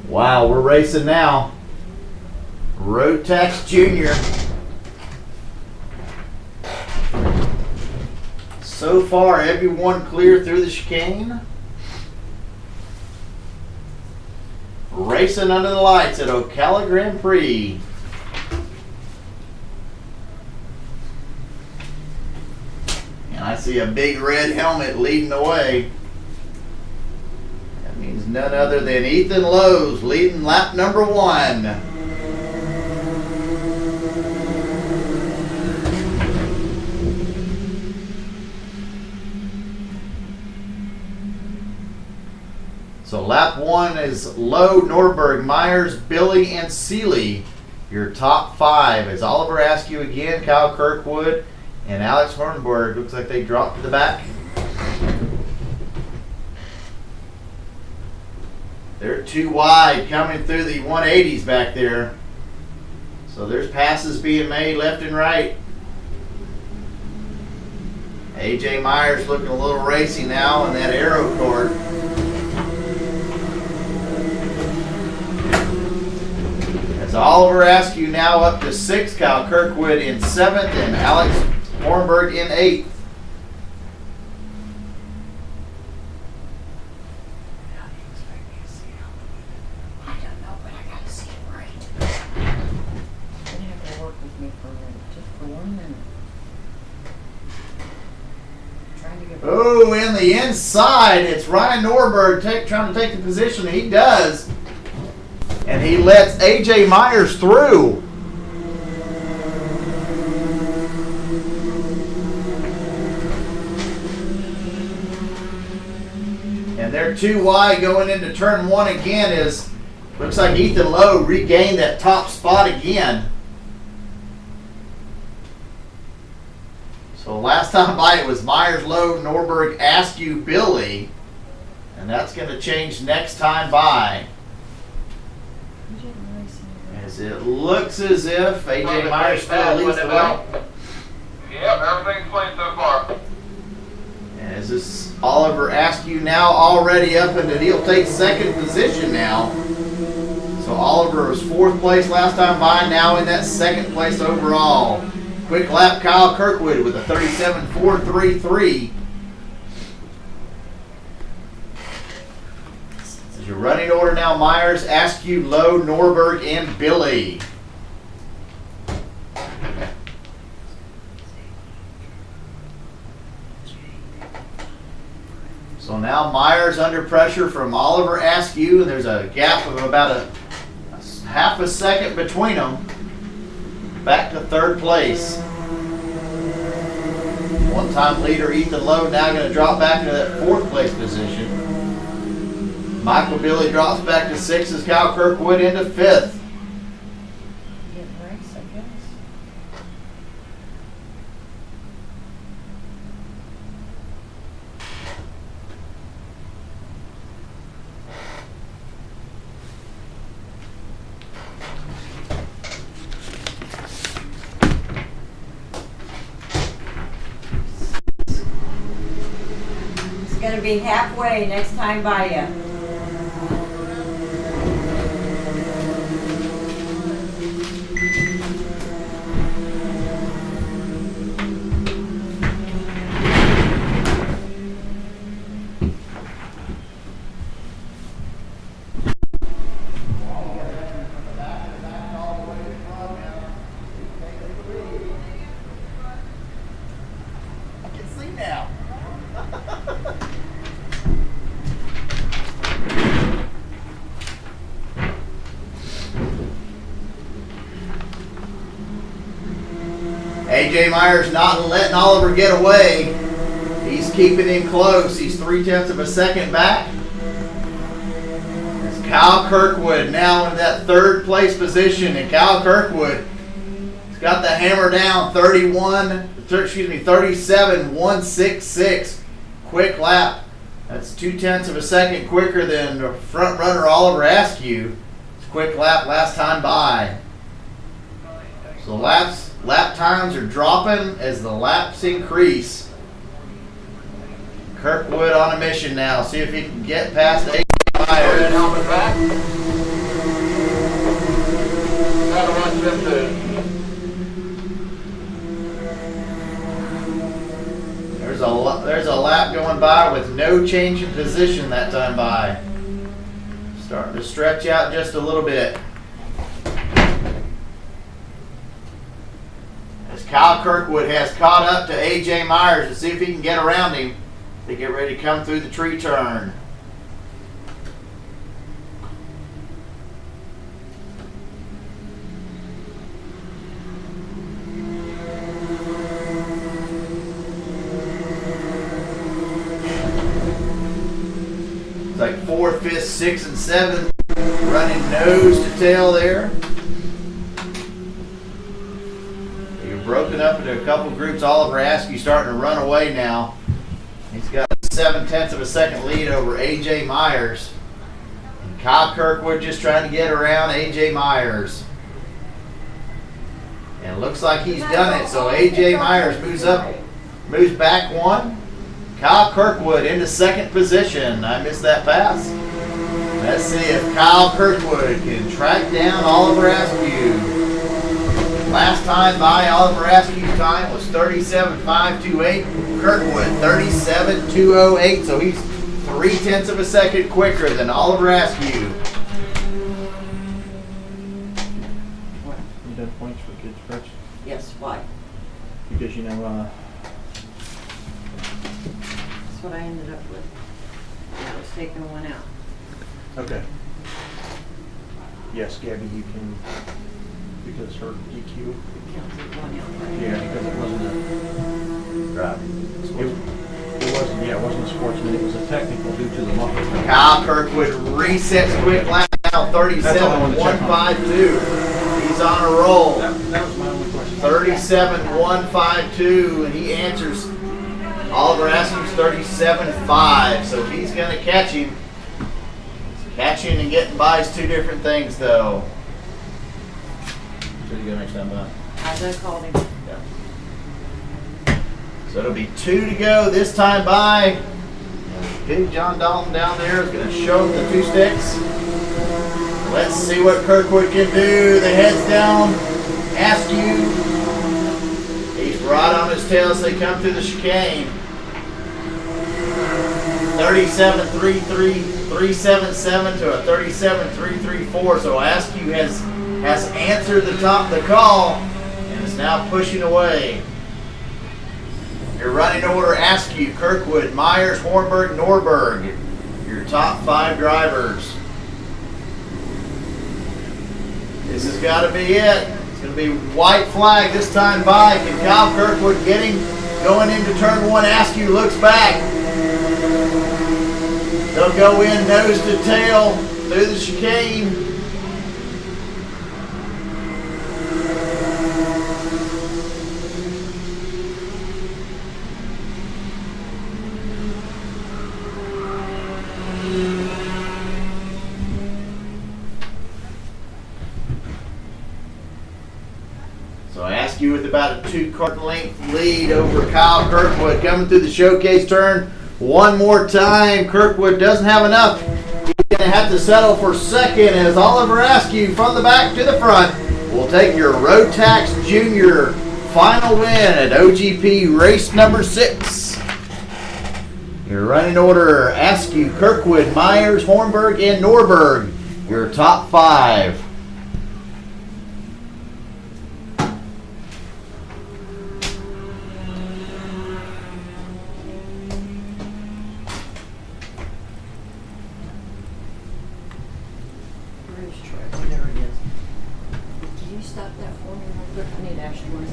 Wow, we're racing now. Rotax Jr. So far, everyone clear through the chicane. Racing under the lights at Ocala Grand Prix. And I see a big red helmet leading the way. That means none other than Ethan Lowe's leading lap number 1. So lap 1 is Lowe, Norberg, Myers, Billy, and Seeley. Your top 5. As Oliver Askew again, Kyle Kirkwood, and Alex Hornberg. Looks like they dropped to the back. They're too wide coming through the 180s back there. So there's passes being made left and right. AJ Myers looking a little racy now in that aero cord. As Oliver Askew now up to 6th, Kyle Kirkwood in 7th, and Alex Hornberg in 8th. I don't know, but I gotta see it right. You're gonna have to work with me just for 1 minute. Trying to get. Oh, in the inside, it's Ryan Norberg trying to take the position. He does. And he lets AJ Myers through. they're too wide going into turn one again. Looks like Ethan Lowe regained that top spot again. So last time by it was Myers, Lowe, Norberg, Askew, Billy. And that's going to change next time by. As it looks as if A.J. Myers still leads the way. Yep, everything's playing so far. As this Oliver Askew now already up and he'll take second position now. So Oliver was fourth place last time by, now in that second place overall. Quick lap Kyle Kirkwood with a 37.433. As your running order now, Myers, Askew, Lowe, Norberg, and Billy. So now Myers under pressure from Oliver Askew, and there's a gap of about a half a second between them. Back to third place. One-time leader Ethan Lowe now going to drop back into that fourth place position. Michael Billy drops back to sixth as Kyle Kirkwood into fifth. It's gonna be halfway next time by you. I can see now. A.J. Myers not letting Oliver get away. He's keeping him close. He's 0.3 of a second back. It's Kyle Kirkwood now in that third place position. And Kyle Kirkwood has got the hammer down 37.166. Quick lap. That's 0.2 of a second quicker than the front runner Oliver Askew. It's quick lap last time by. So lap times are dropping as the laps increase. Kirkwood on a mission now. See if he can get past A.J. Myers. Helmet back. Gotta watch them too. There's a lap going by with no change in position that time by. Starting to stretch out just a little bit. As Kyle Kirkwood has caught up to A.J. Myers to see if he can get around him to get ready to come through the tree turn. It's like 4th, 5th, 6th, and 7th running nose to tail there. You're broken up into a couple groups. Oliver Askew starting to run away now. He's got 0.7 of a second lead over A.J. Myers. And Kyle Kirkwood just trying to get around A.J. Myers. And it looks like he's done it. So A.J. Myers moves back one. Kyle Kirkwood into second position. I missed that pass. Let's see if Kyle Kirkwood can track down Oliver Askew. Last time by, Oliver Askew's time was 37.528. Kirkwood 37.208. So he's 0.3 of a second quicker than Oliver Askew. What? You done points for kids first? Yes, why? Because you know, That's what I ended up with. I was taking one out. okay. Yes, Gabby, you can, because her DQ. Can't take one out, right? Yeah, because it wasn't a, Right. it wasn't, yeah, it wasn't a sportsman. It was a technical due to the muffler. Kyle Kirkwood resets quick lap now, That's all I wanted to check on. 37.152. He's on a roll. That was my only question. 37.152, and he answers Oliver Askew's 37.5, so he's going to catch him. Catching and getting by is two different things, though. So you go next time by. I just called him. Yeah. So it'll be 2 to go this time by. Big John Dalton down there is going to show him the 2 sticks. Let's see what Kirkwood can do. The head's down. Askew. He's right on his tail as they come through the chicane. 37.377 to a 37.334. So Askew has answered the call and is now pushing away. Your running order: Askew, Kirkwood, Myers, Hornberg, Norberg. Your top 5 drivers. This has got to be it. It's going to be white flag this time by. Can Kyle Kirkwood get him going into turn 1? Askew looks back. They'll go in nose to tail through the chicane. So Askew with about a 2-car length lead over Kyle Kirkwood coming through the showcase turn. One more time. Kirkwood doesn't have enough. He's going to have to settle for second as Oliver Askew from the back to the front will take your Road Tax Junior final win at OGP race number 6. Your running order: Askew, Kirkwood, Myers, Hornberg, and Norberg. Your top 5. There it is. Did you stop that for me? Look, I need Ashley one.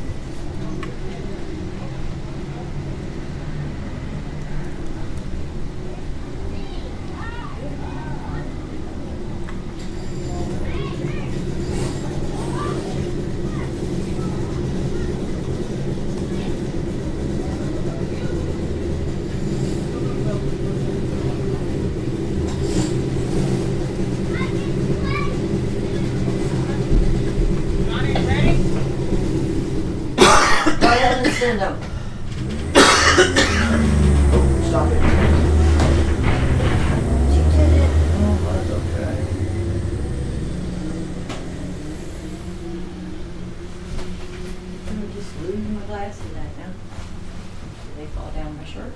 Send them. Stop it. She did it. Oh, that's okay. I'm just losing my glasses right now. Did they fall down my shirt?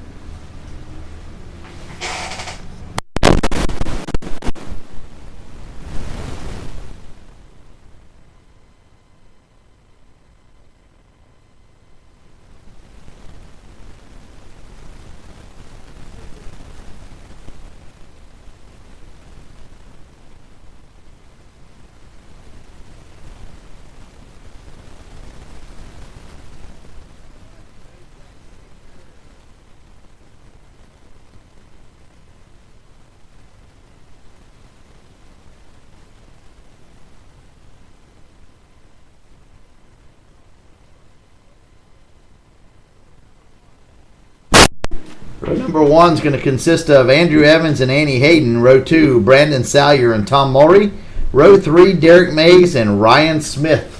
Row number 1 is going to consist of Andrew Evans and Annie Hayden. Row 2, Brandon Salyer and Tom Maury. Row 3, Derek Mays and Ryan Smith.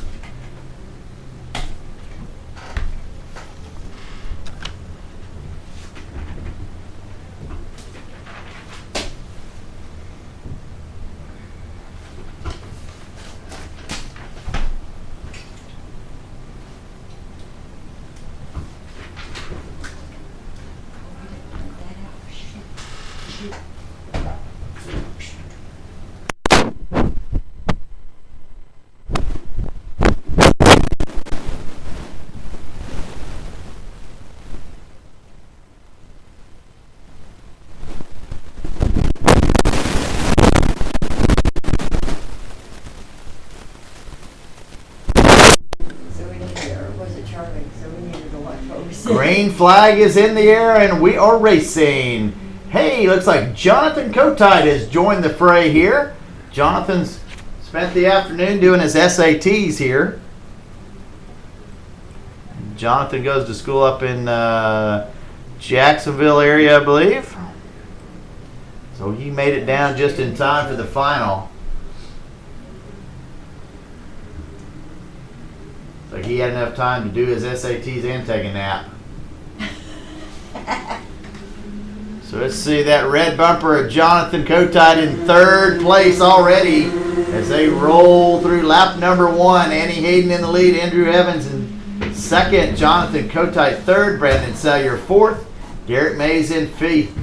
Green flag is in the air and we are racing. Hey, looks like Jonathan Kotite has joined the fray here. Jonathan's spent the afternoon doing his SATs here. Jonathan goes to school up in Jacksonville area, I believe. So he made it down just in time for the final. So he had enough time to do his SATs and take a nap. So let's see that red bumper of Jonathan Kotite in third place already as they roll through lap number 1. Annie Hayden in the lead, Andrew Evans in second, Jonathan Kotite third, Brandon Sellier fourth, Garrett Mays in fifth.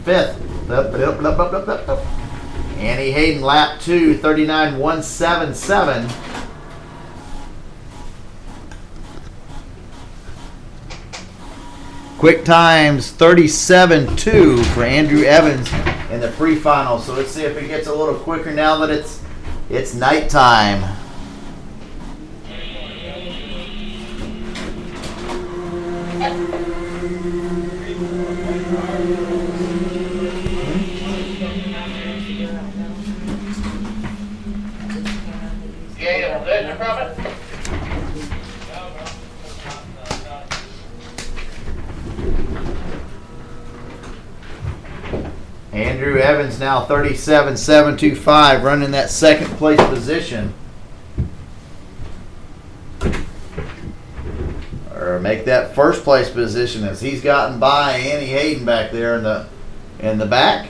Annie Hayden lap 2, 39.177. Quick times 37.2 for Andrew Evans in the pre-final. So let's see if it gets a little quicker now that it's nighttime. Yeah, is that from it? Andrew Evans now 37.725, running that second place position. Or make that first place position as he's gotten by Annie Hayden back there in the back.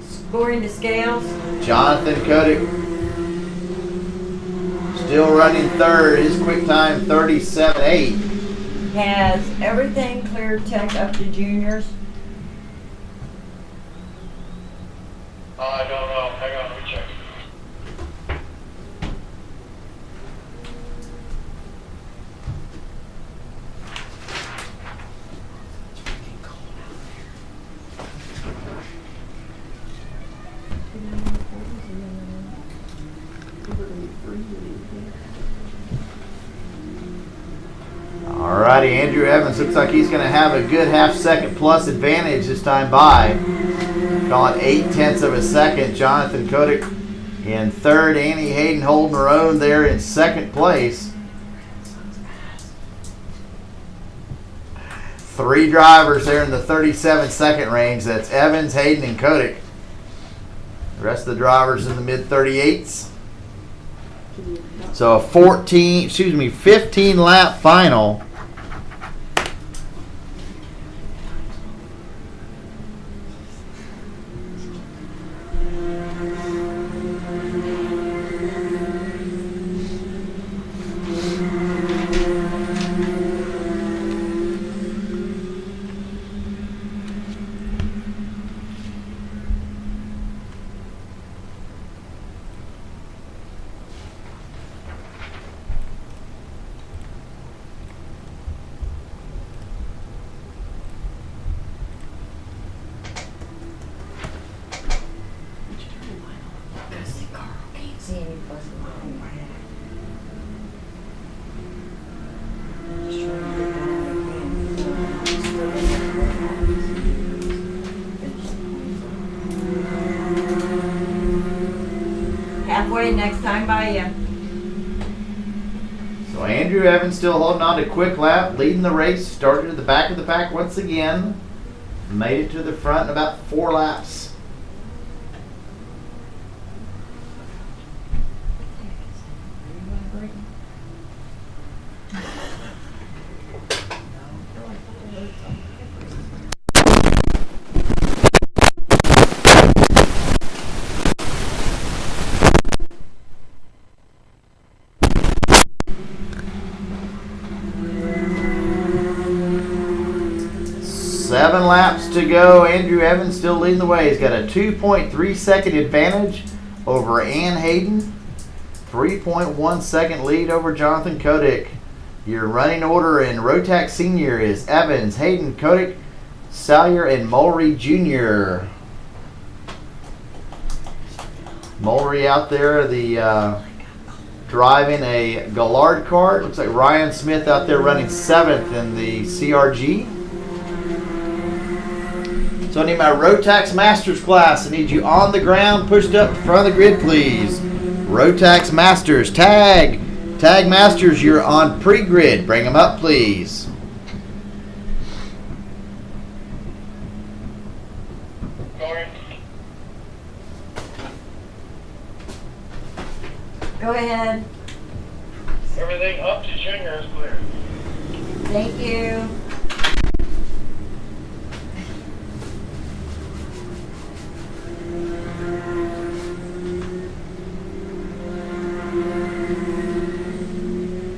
Scoring to scales. Jonathan Kotick still running third. His quick time 37.8. Has everything cleared tech up to juniors? I don't know. Hang on, let me check. Alrighty, Andrew Evans looks like he's going to have a good half-second plus advantage this time by. Call it 0.8 of a second. Jonathan Kotick in third. Annie Hayden holding her own there in second place. 3 drivers there in the 37-second range. That's Evans, Hayden, and Kotick. The rest of the drivers in the mid-38s. So a 15 lap final. See any buses on my head. Halfway next time by you. So Andrew Evans still holding on to quick lap, leading the race. Started at the back of the pack once again. Made it to the front in about 4 laps. Seven laps to go. Andrew Evans still leading the way. He's got a 2.3 second advantage over Ann Hayden. 3.1 second lead over Jonathan Kotick. Your running order in Rotax Senior is Evans, Hayden, Kotick, Salyer, and Mulry Jr. Mulry out there, the driving a Gallard cart. Looks like Ryan Smith out there running 7th in the CRG. So I need my Rotax Masters class. I need you on the ground, pushed up in front of the grid, please. Rotax Masters, tag Masters, you're on pre-grid. Bring them up, please. Sorry. Go ahead. Everything up to Junior is clear. Thank you.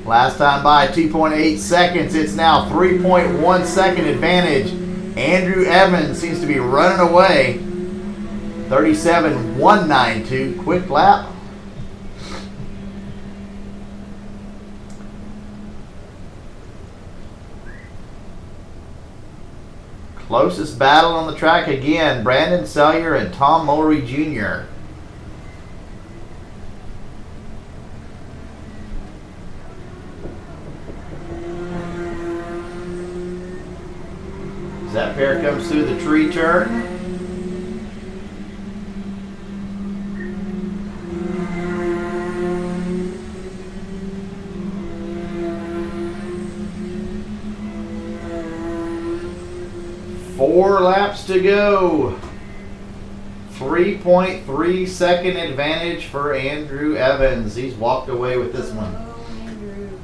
Last time by 2.8 seconds. It's now 3.1 second advantage. Andrew Evans seems to be running away. 37.192. Quick lap. Closest battle on the track again. Brandon Sellier and Tom Mulry Jr. As that pair comes through the tree turn. Four laps to go. 3.3 second advantage for Andrew Evans. He's walked away with this one. Oh, Andrew.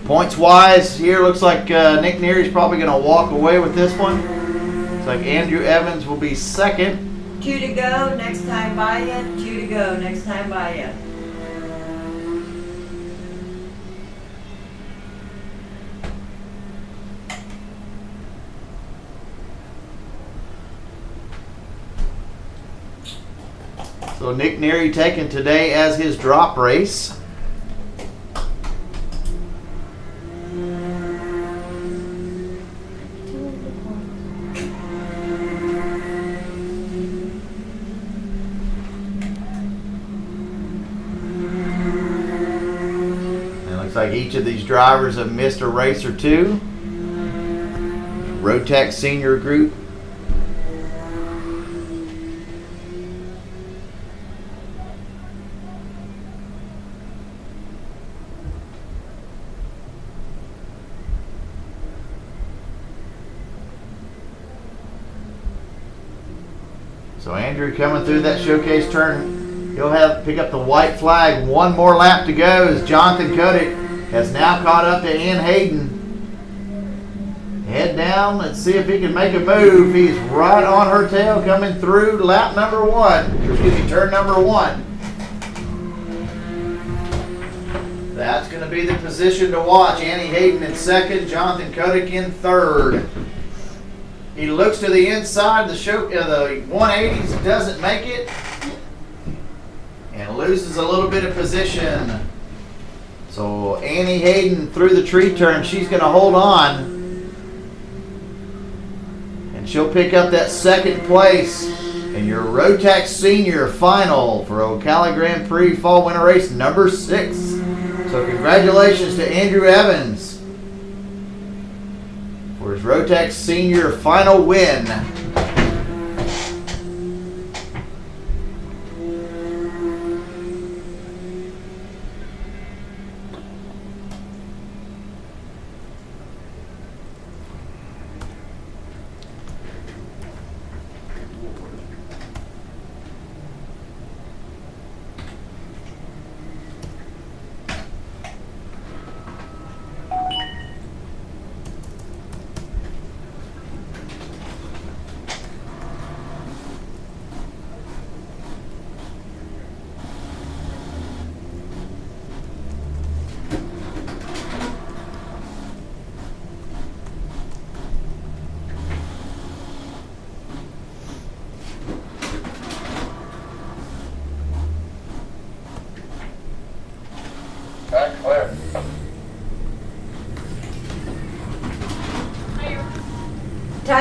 Points wise, here looks like Nick Neary's probably going to walk away with this one. Looks like Andrew Evans will be second. 2 to go, next time by ya. 2 to go, next time by ya. So Nick Neary taking today as his drop race. Looks like each of these drivers have missed a race or two. Rotex Senior Group. So Andrew coming through that showcase turn, he'll have pick up the white flag. One more lap to go as Jonathan Kotick has now caught up to Ian Hayden. Head down, let's see if he can make a move. He's right on her tail coming through lap number one. Excuse me, turn number one. That's going to be the position to watch. Annie Hayden in second, Jonathan Kotick in third. He looks to the inside, the 180s, doesn't make it, and loses a little bit of position. So Annie Hayden through the tree turn, she's going to hold on, and she'll pick up that second place in your Rotax Senior Final for Ocala Grand Prix Fall Winter Race number 6. So congratulations to Andrew Evans for his Rotex Senior Final win.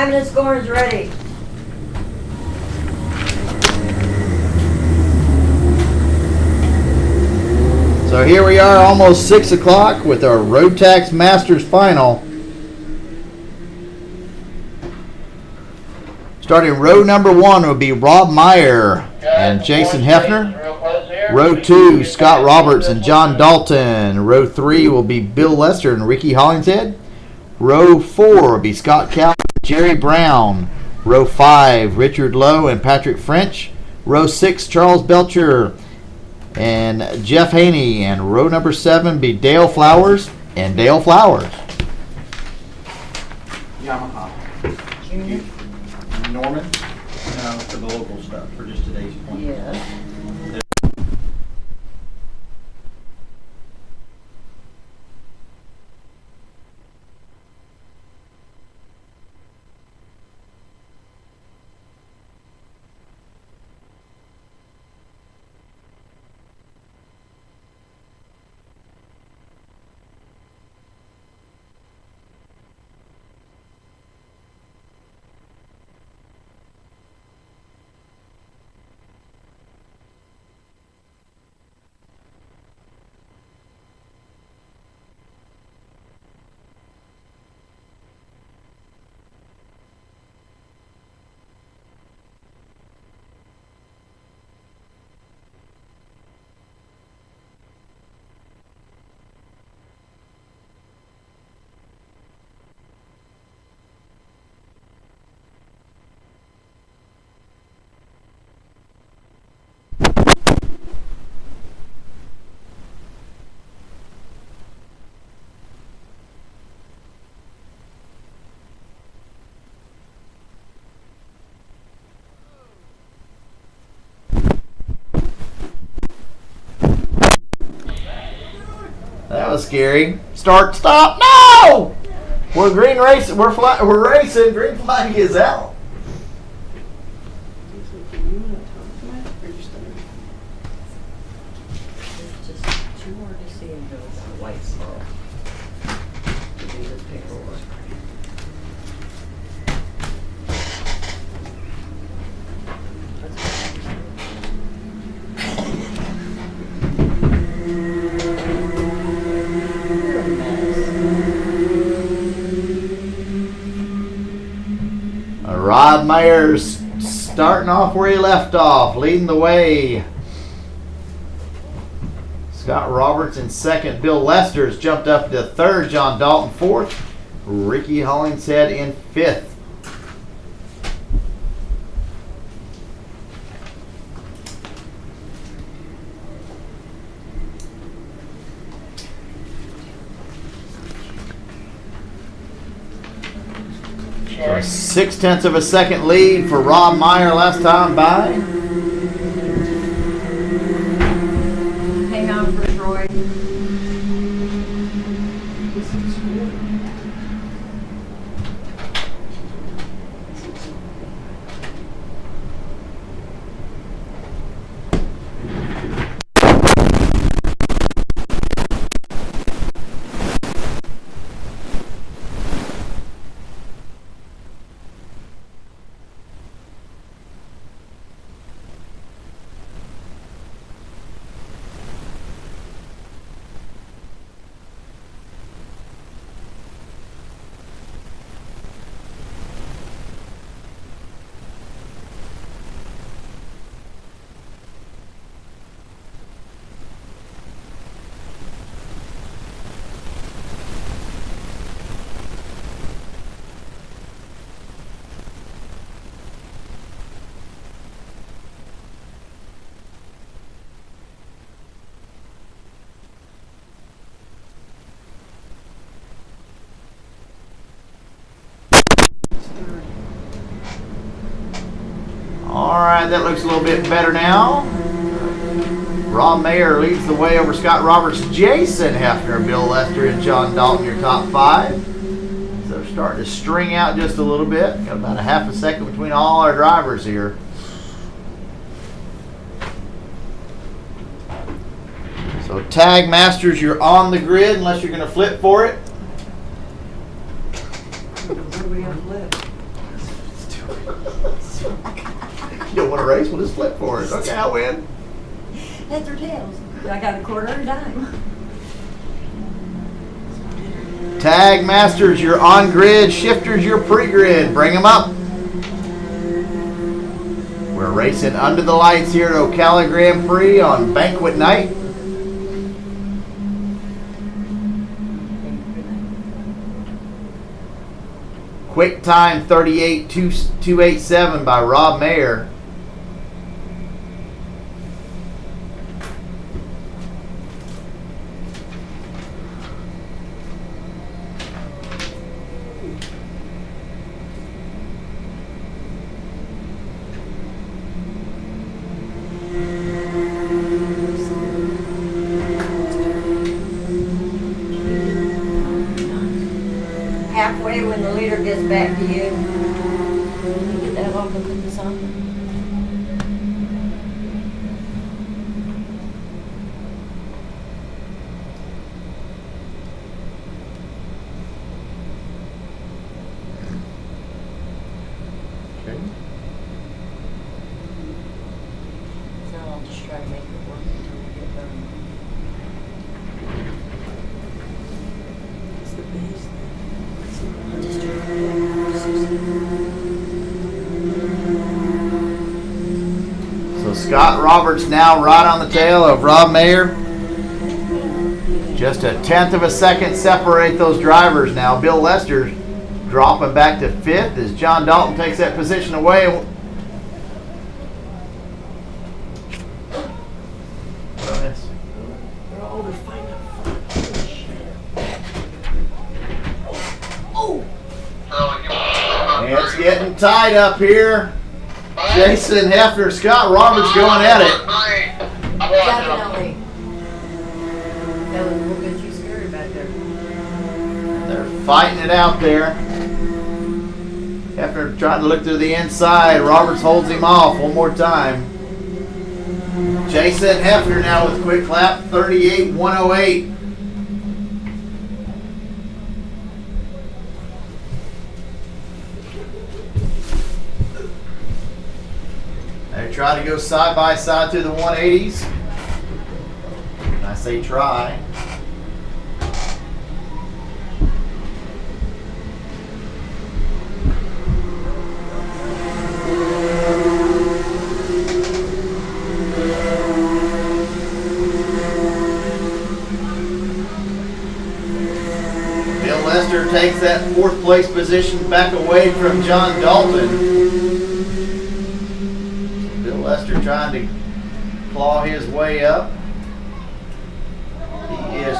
5-minute score is ready. So here we are, almost 6 o'clock with our Road Tax Masters final. Starting row number 1 will be Rob Meyer and Jason Hefner. Row 2, Scott Roberts and John Dalton. Row 3 will be Bill Lester and Ricky Hollingshead. Row 4 will be Scott Cal and Jerry Brown. Row 5, Richard Lowe and Patrick French. Row 6, Charles Belcher and Jeff Haney. And row number 7 be Dale Flowers and Dale Flowers. Yamaha. Junior? Norman? No, for the local stuff, for just today's point. Yes. That was scary. Start, stop, no! We're green racing. We're racing. Green flag is out. There's just 2 more to see and go without a white spot. To do this paperwork. You're a mess. Rod Meyer's starting off where he left off, leading the way. Scott Roberts in second. Bill Lester's jumped up to third. John Dalton fourth. Ricky Hollingshead in fifth. So 0.6 of a second lead for Rob Meyer last time by. Hang on for Troy. Alright, that looks a little bit better now. Rob Meyer leads the way over Scott Roberts, Jason Hefner, Bill Lester, and John Dalton, your top 5. So they're starting to string out just a little bit. Got about a half a second between all our drivers here. So Tag Masters, you're on the grid unless you're going to flip for it. What do we have left? a race, we'll just flip for it. Okay, I'll win. Heads or tails? I got a quarter and a dime. Tag masters, you're on grid. Shifters, you're pre-grid. Bring them up. We're racing under the lights here at Ocala Grand Prix on banquet night. Quick time 38.287 by Rob Mayer. Halfway when the leader gets back to you. Can you get that off and put this on? Okay. So I'll just try to make it work until we get done. It's the base. I'll just try So Scott Roberts now right on the tail of Rob Mayer. Just a tenth of a second separate those drivers now. Bill Lester dropping back to fifth as John Dalton takes that position away. And it's getting tight up here. Jason Hefner, Scott Roberts going at it. Definitely. That was a little bit too scary back there. They're fighting it out there. Hefner trying to look to the inside. Roberts holds him off one more time. Jason Hefner now with quick lap 38.108. They try to go side by side through the 180s. And I say try. Bill Lester takes that fourth place position back away from John Dalton. Lester trying to claw his way up. He is.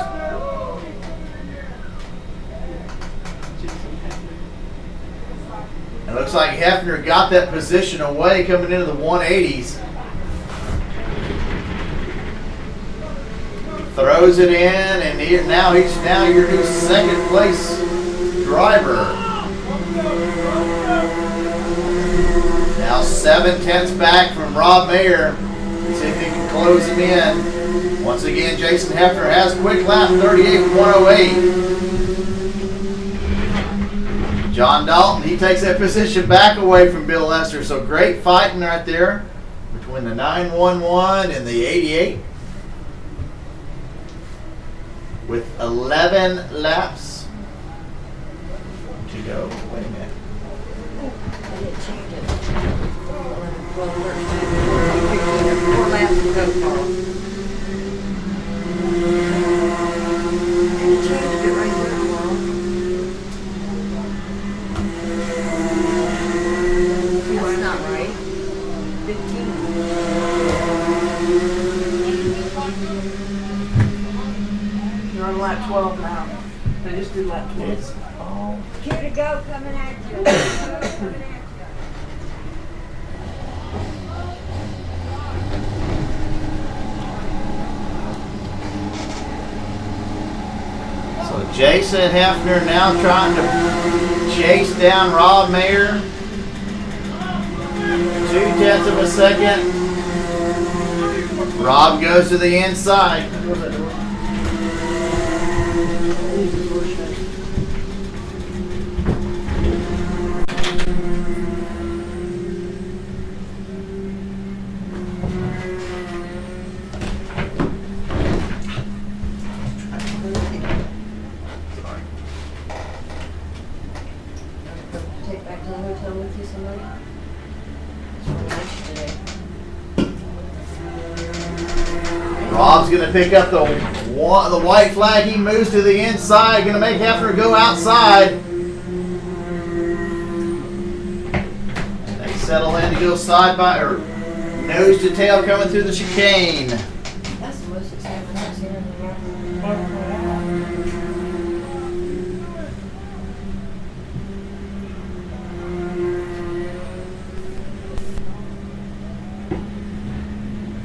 It looks like Hefner got that position away coming into the 180s. Throws it in, and now he's your new second place driver. Now 7/10 back from Rob Mayer. Let's see if he can close him in. Once again, Jason Hefner has quick lap 38.108. John Dalton, he takes that position back away from Bill Lester. So great fighting right there between the 911 and the 88. With 11 laps to go. Wait a minute. I didn't change it. 12, 13, 14, 4 laps to go, Carl. And you changed it right there, Carl. See, that's not right. 15. You're on lap 12 now. They just did lap 12. It's all Here to go, coming at you. Coming at you. So Jason Hefner now trying to chase down Rob Mayer. 0.2 of a second. Rob goes to the inside. Rob's going to pick up the white flag. He moves to the inside. Going to make Hefner go outside. They settle in to go side by, or nose to tail coming through the chicane. That's the most exciting I've seen in the yard.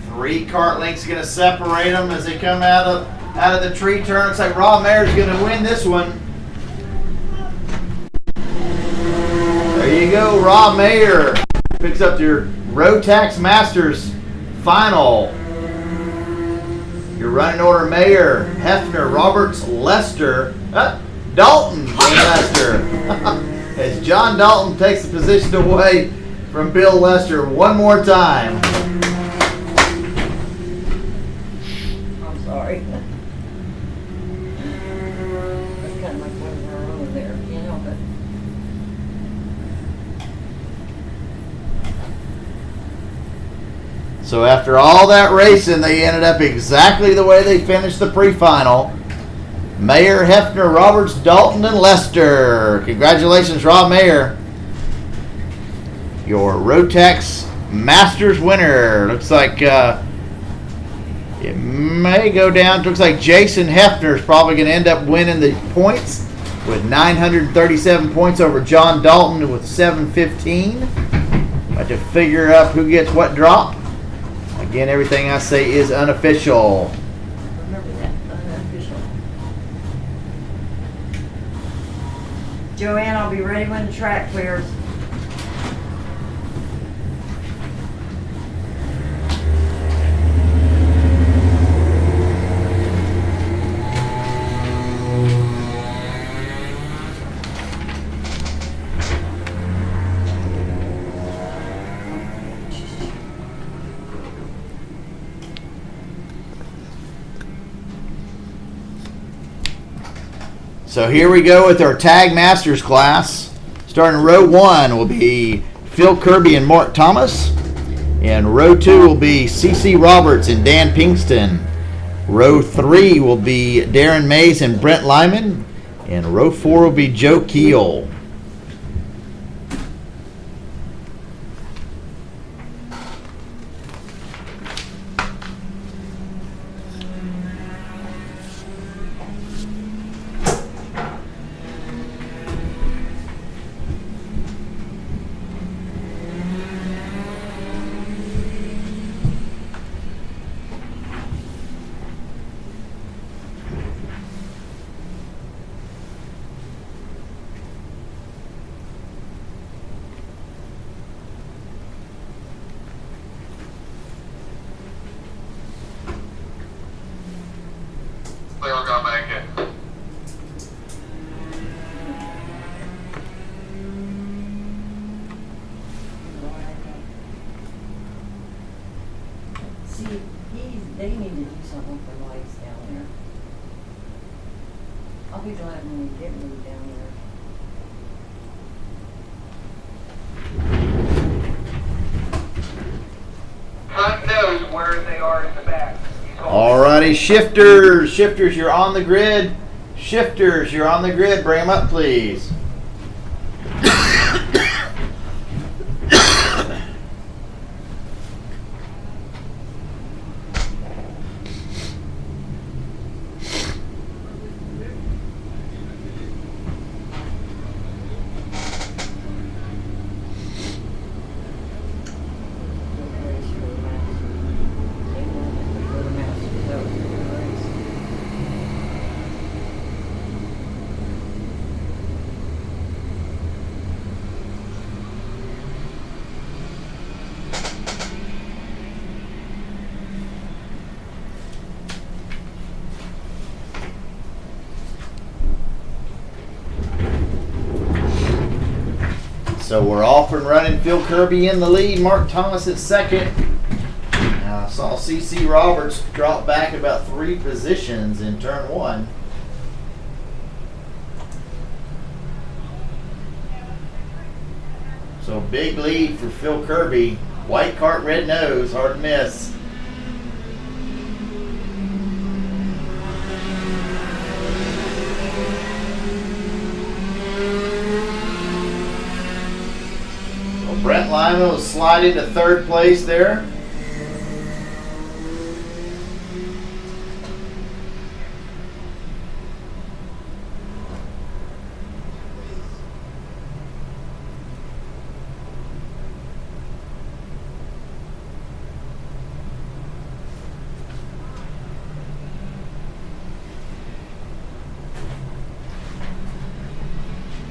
3 cart lengths going to separate them as they come out of the tree turn. Looks like Rob Mayer's going to win this one. There you go, Rob Mayer picks up your Rotax Masters final. Your running order: Mayer, Hefner, Roberts, Lester, Dalton, and Lester. As John Dalton takes the position away from Bill Lester one more time. I'm sorry. That's kind of like one of our own there, you know, but. So after all that racing, they ended up exactly the way they finished the pre-final. Mayer, Hefner, Roberts, Dalton, and Lester. Congratulations, Rob Mayer. Your Rotax Masters winner. Looks like it may go down. Looks like Jason Hefner is probably going to end up winning the points with 937 points over John Dalton with 715. But to figure out who gets what drop, again, everything I say is unofficial. Remember that, unofficial. Joanne, I'll be ready when the track clears. So here we go with our Tag Masters class. Starting row 1 will be Phil Kirby and Mark Thomas. And row 2 will be CC Roberts and Dan Pinkston. Row 3 will be Darren Mays and Brent Lyman. And row 4 will be Joe Keel. They are gonna make it. See, they need to do something for lights down there. I'll be glad when we get moved down there. Hunt knows where they are in the back. Alrighty, shifters. Shifters, you're on the grid. Shifters, you're on the grid. Bring them up, please. So we're off and running. Phil Kirby in the lead. Mark Thomas at second. Now I saw CC Roberts drop back about 3 positions in turn 1. So big lead for Phil Kirby. White cart, red nose. Hard to miss. Lyman will slide into third place there.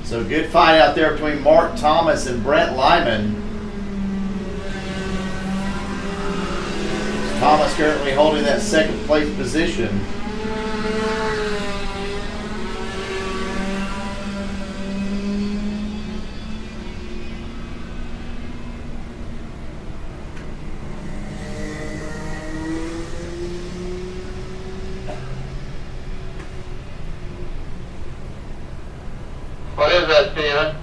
So good fight out there between Mark Thomas and Brent Lyman. Thomas currently holding that second place position. What is that, Steven?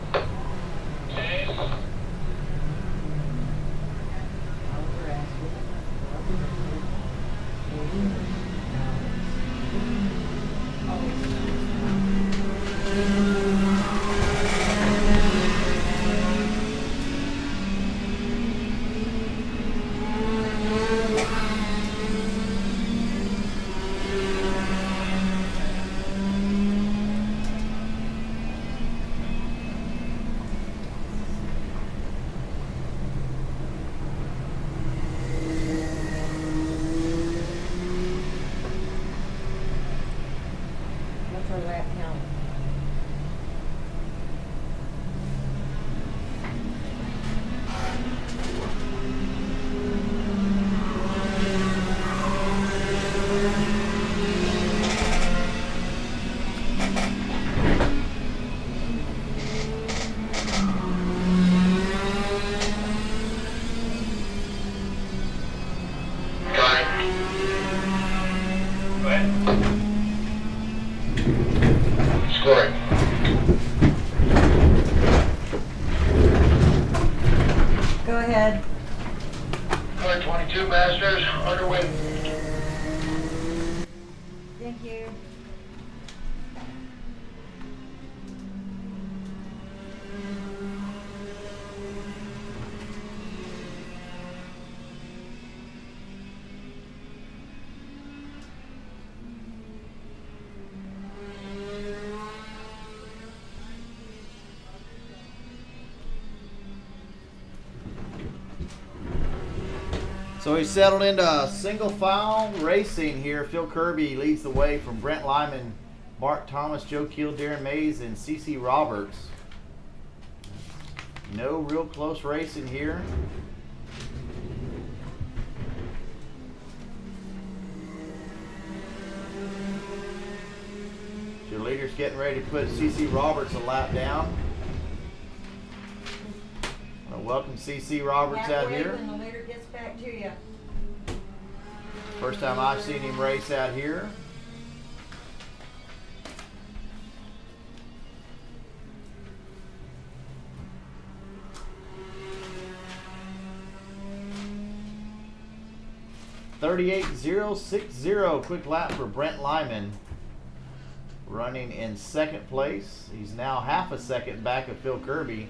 What's our lap count? Scoring. Go ahead. 122 Masters, underway. Thank you. So he settled into single file racing here. Phil Kirby leads the way from Brent Lyman, Mark Thomas, Joe Keel, Darren Mays, and CC Roberts. No real close racing here. Your leader's getting ready to put CC Roberts a lap down. Welcome CC Roberts out Halfway here. when the leader gets back to you. First time I've seen him race out here. .38.060, quick lap for Brent Lyman. Running in second place. He's now half a second back of Phil Kirby.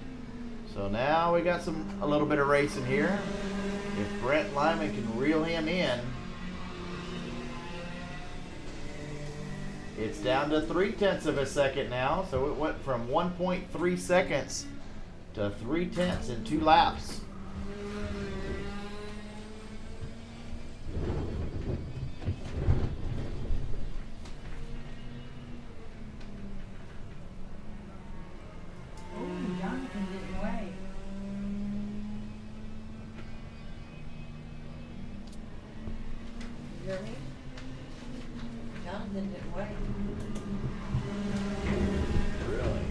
So now we got a little bit of racing here. If Brent Lyman can reel him in, it's down to 0.3 of a second now. So it went from 1.3 seconds to 0.3 in 2 laps. Ooh, Jonathan didn't wait. You hear me? Jonathan didn't wait. Really?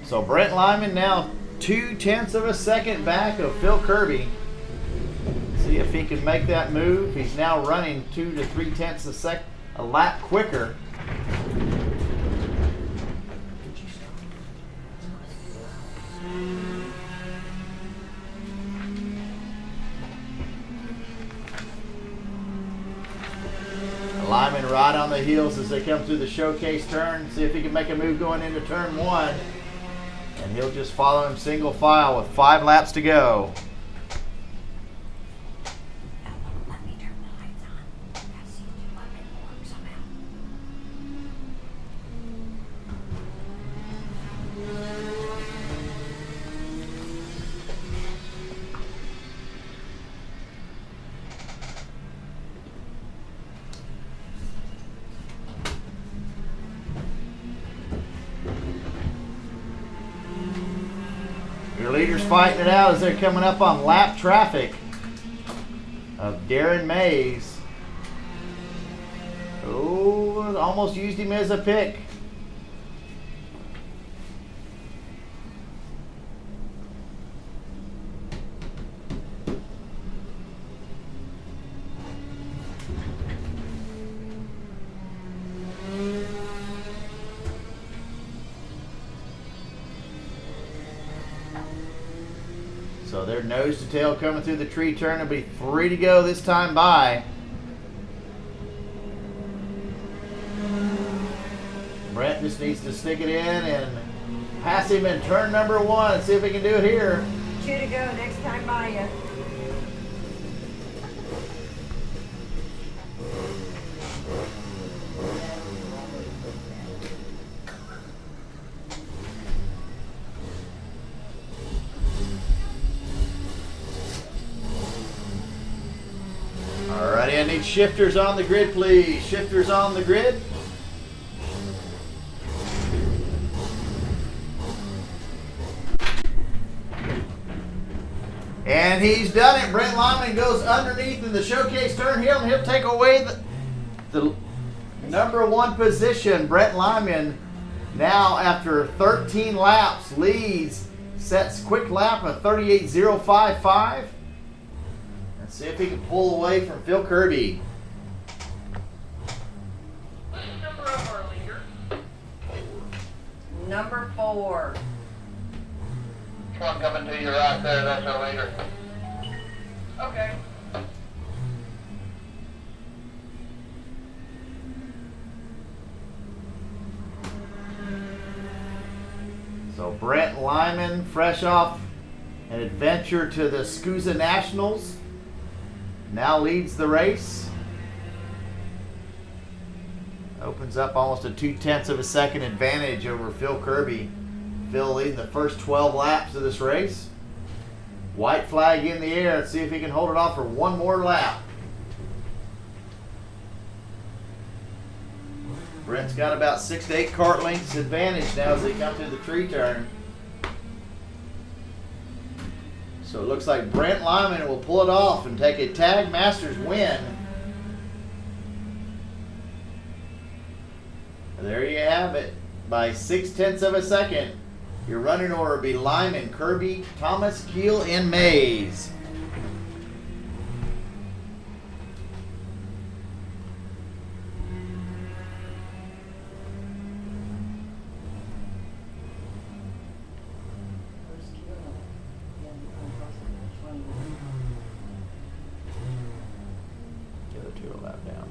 So Brent Lyman now 0.2 of a second back of Phil Kirby. See if he can make that move. He's now running 2 to 0.3 a lap quicker. right on the heels as they come through the showcase turn. See if he can make a move going into turn 1. And he'll just follow him single file with 5 laps to go. Let me turn the lights on. Gotta see if you want it to work somehow. Your leaders fighting it out as they're coming up on lap traffic of Darren Mays. Oh, almost used him as a pick. So they're nose to tail coming through the tree turn. It'll be 3 to go this time by. Brent just needs to stick it in and pass him in turn number 1 and see if he can do it here. 2 to go next time by you. Alrighty, I need shifters on the grid, please. Shifters on the grid. And he's done it. Brent Lyman goes underneath in the showcase turn here, and he'll take away the number 1 position. Brent Lyman now, after 13 laps, leads, sets quick lap of 38.055. Let's see if he can pull away from Phil Kirby. What's the number of our leader? Number 4. Which one coming to your right there? That's our leader. Okay. So Brent Lyman, fresh off an adventure to the SCUSA Nationals, now leads the race. Opens up almost a 0.2 of a second advantage over Phil Kirby. Phil leading the first 12 laps of this race. White flag in the air. Let's see if he can hold it off for one more lap. Brent's got about 6 to 8 kart lengths advantage now as they come through the tree turn. So it looks like Brent Lyman will pull it off and take a Tag Masters win. And there you have it. By 0.6 of a second, your running order will be Lyman, Kirby, Thomas, Keel, and Mays. The other two are a lap down.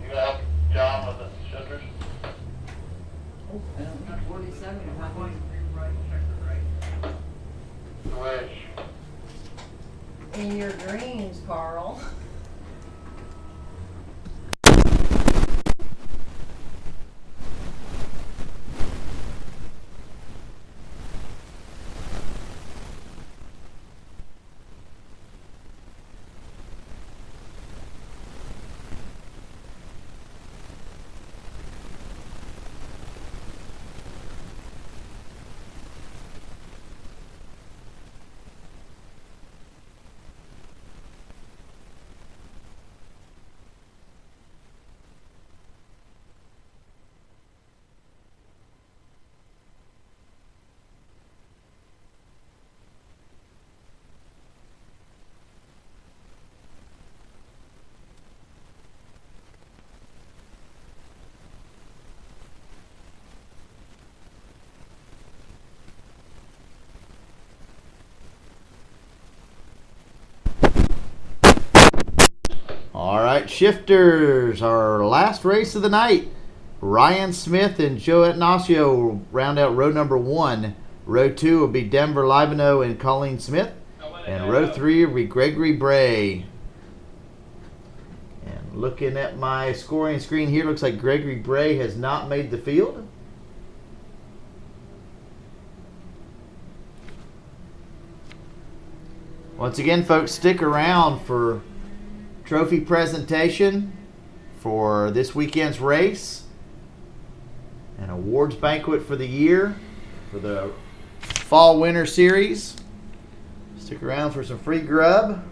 You help John with the shifters? 47. Which? In your dreams, Carl. right, shifters, our last race of the night. Ryan Smith and Joe Ignacio will round out row number 1. Row 2 will be Denver Libano and Colleen Smith. And row 3 will be Gregory Bray. And looking at my scoring screen here, looks like Gregory Bray has not made the field. Once again, folks, stick around for trophy presentation for this weekend's race. An awards banquet for the year for the Fall Winter Series. Stick around for some free grub.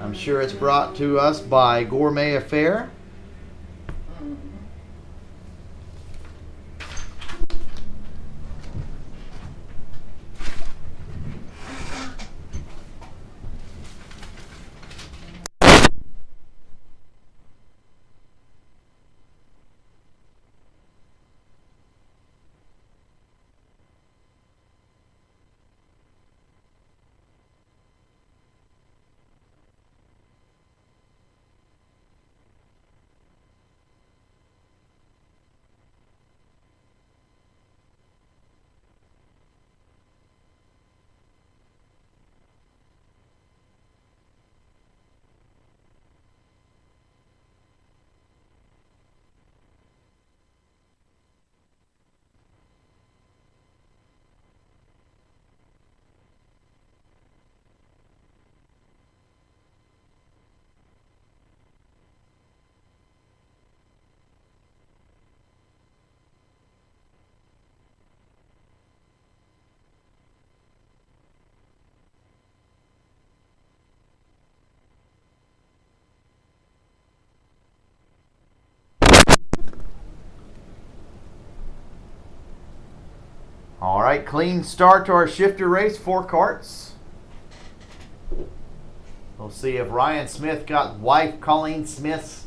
I'm sure it's brought to us by Gourmet Affair. All right, clean start to our shifter race, 4 carts. We'll see if Ryan Smith got wife Colleen Smith's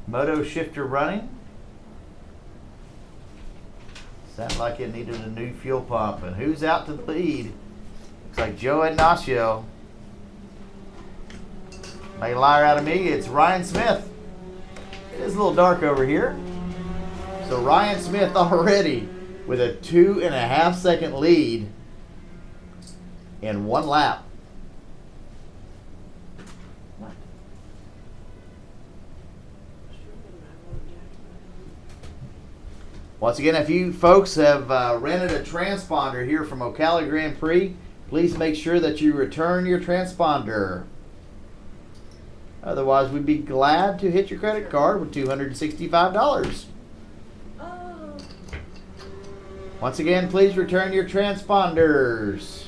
moto shifter running. Sounded like it needed a new fuel pump. And who's out to the lead? Looks like Joe Ignacio. Make a liar out of me, it's Ryan Smith. It is a little dark over here. So Ryan Smith already with a 2.5 second lead in 1 lap. Once again, if you folks have rented a transponder here from Ocala Grand Prix, please make sure that you return your transponder. Otherwise, we'd be glad to hit your credit card with $265. Once again, please return your transponders.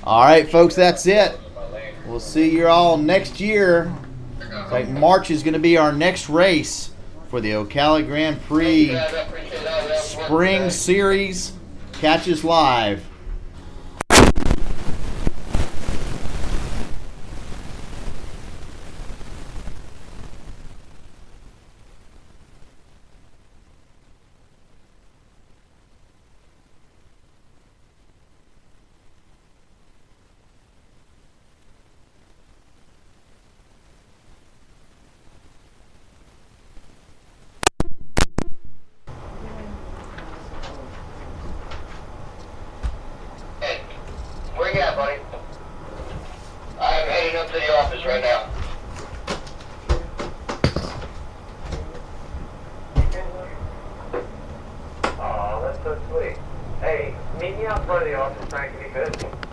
All right, folks, that's it. We'll see you all next year. It's like March is going to be our next race for the Ocala Grand Prix Spring Series. Catch us live. Hey, where you at, buddy? I'm heading up to the office right now. Aw, that's so sweet. Hey, meet me out front of the office, Frank, if you could.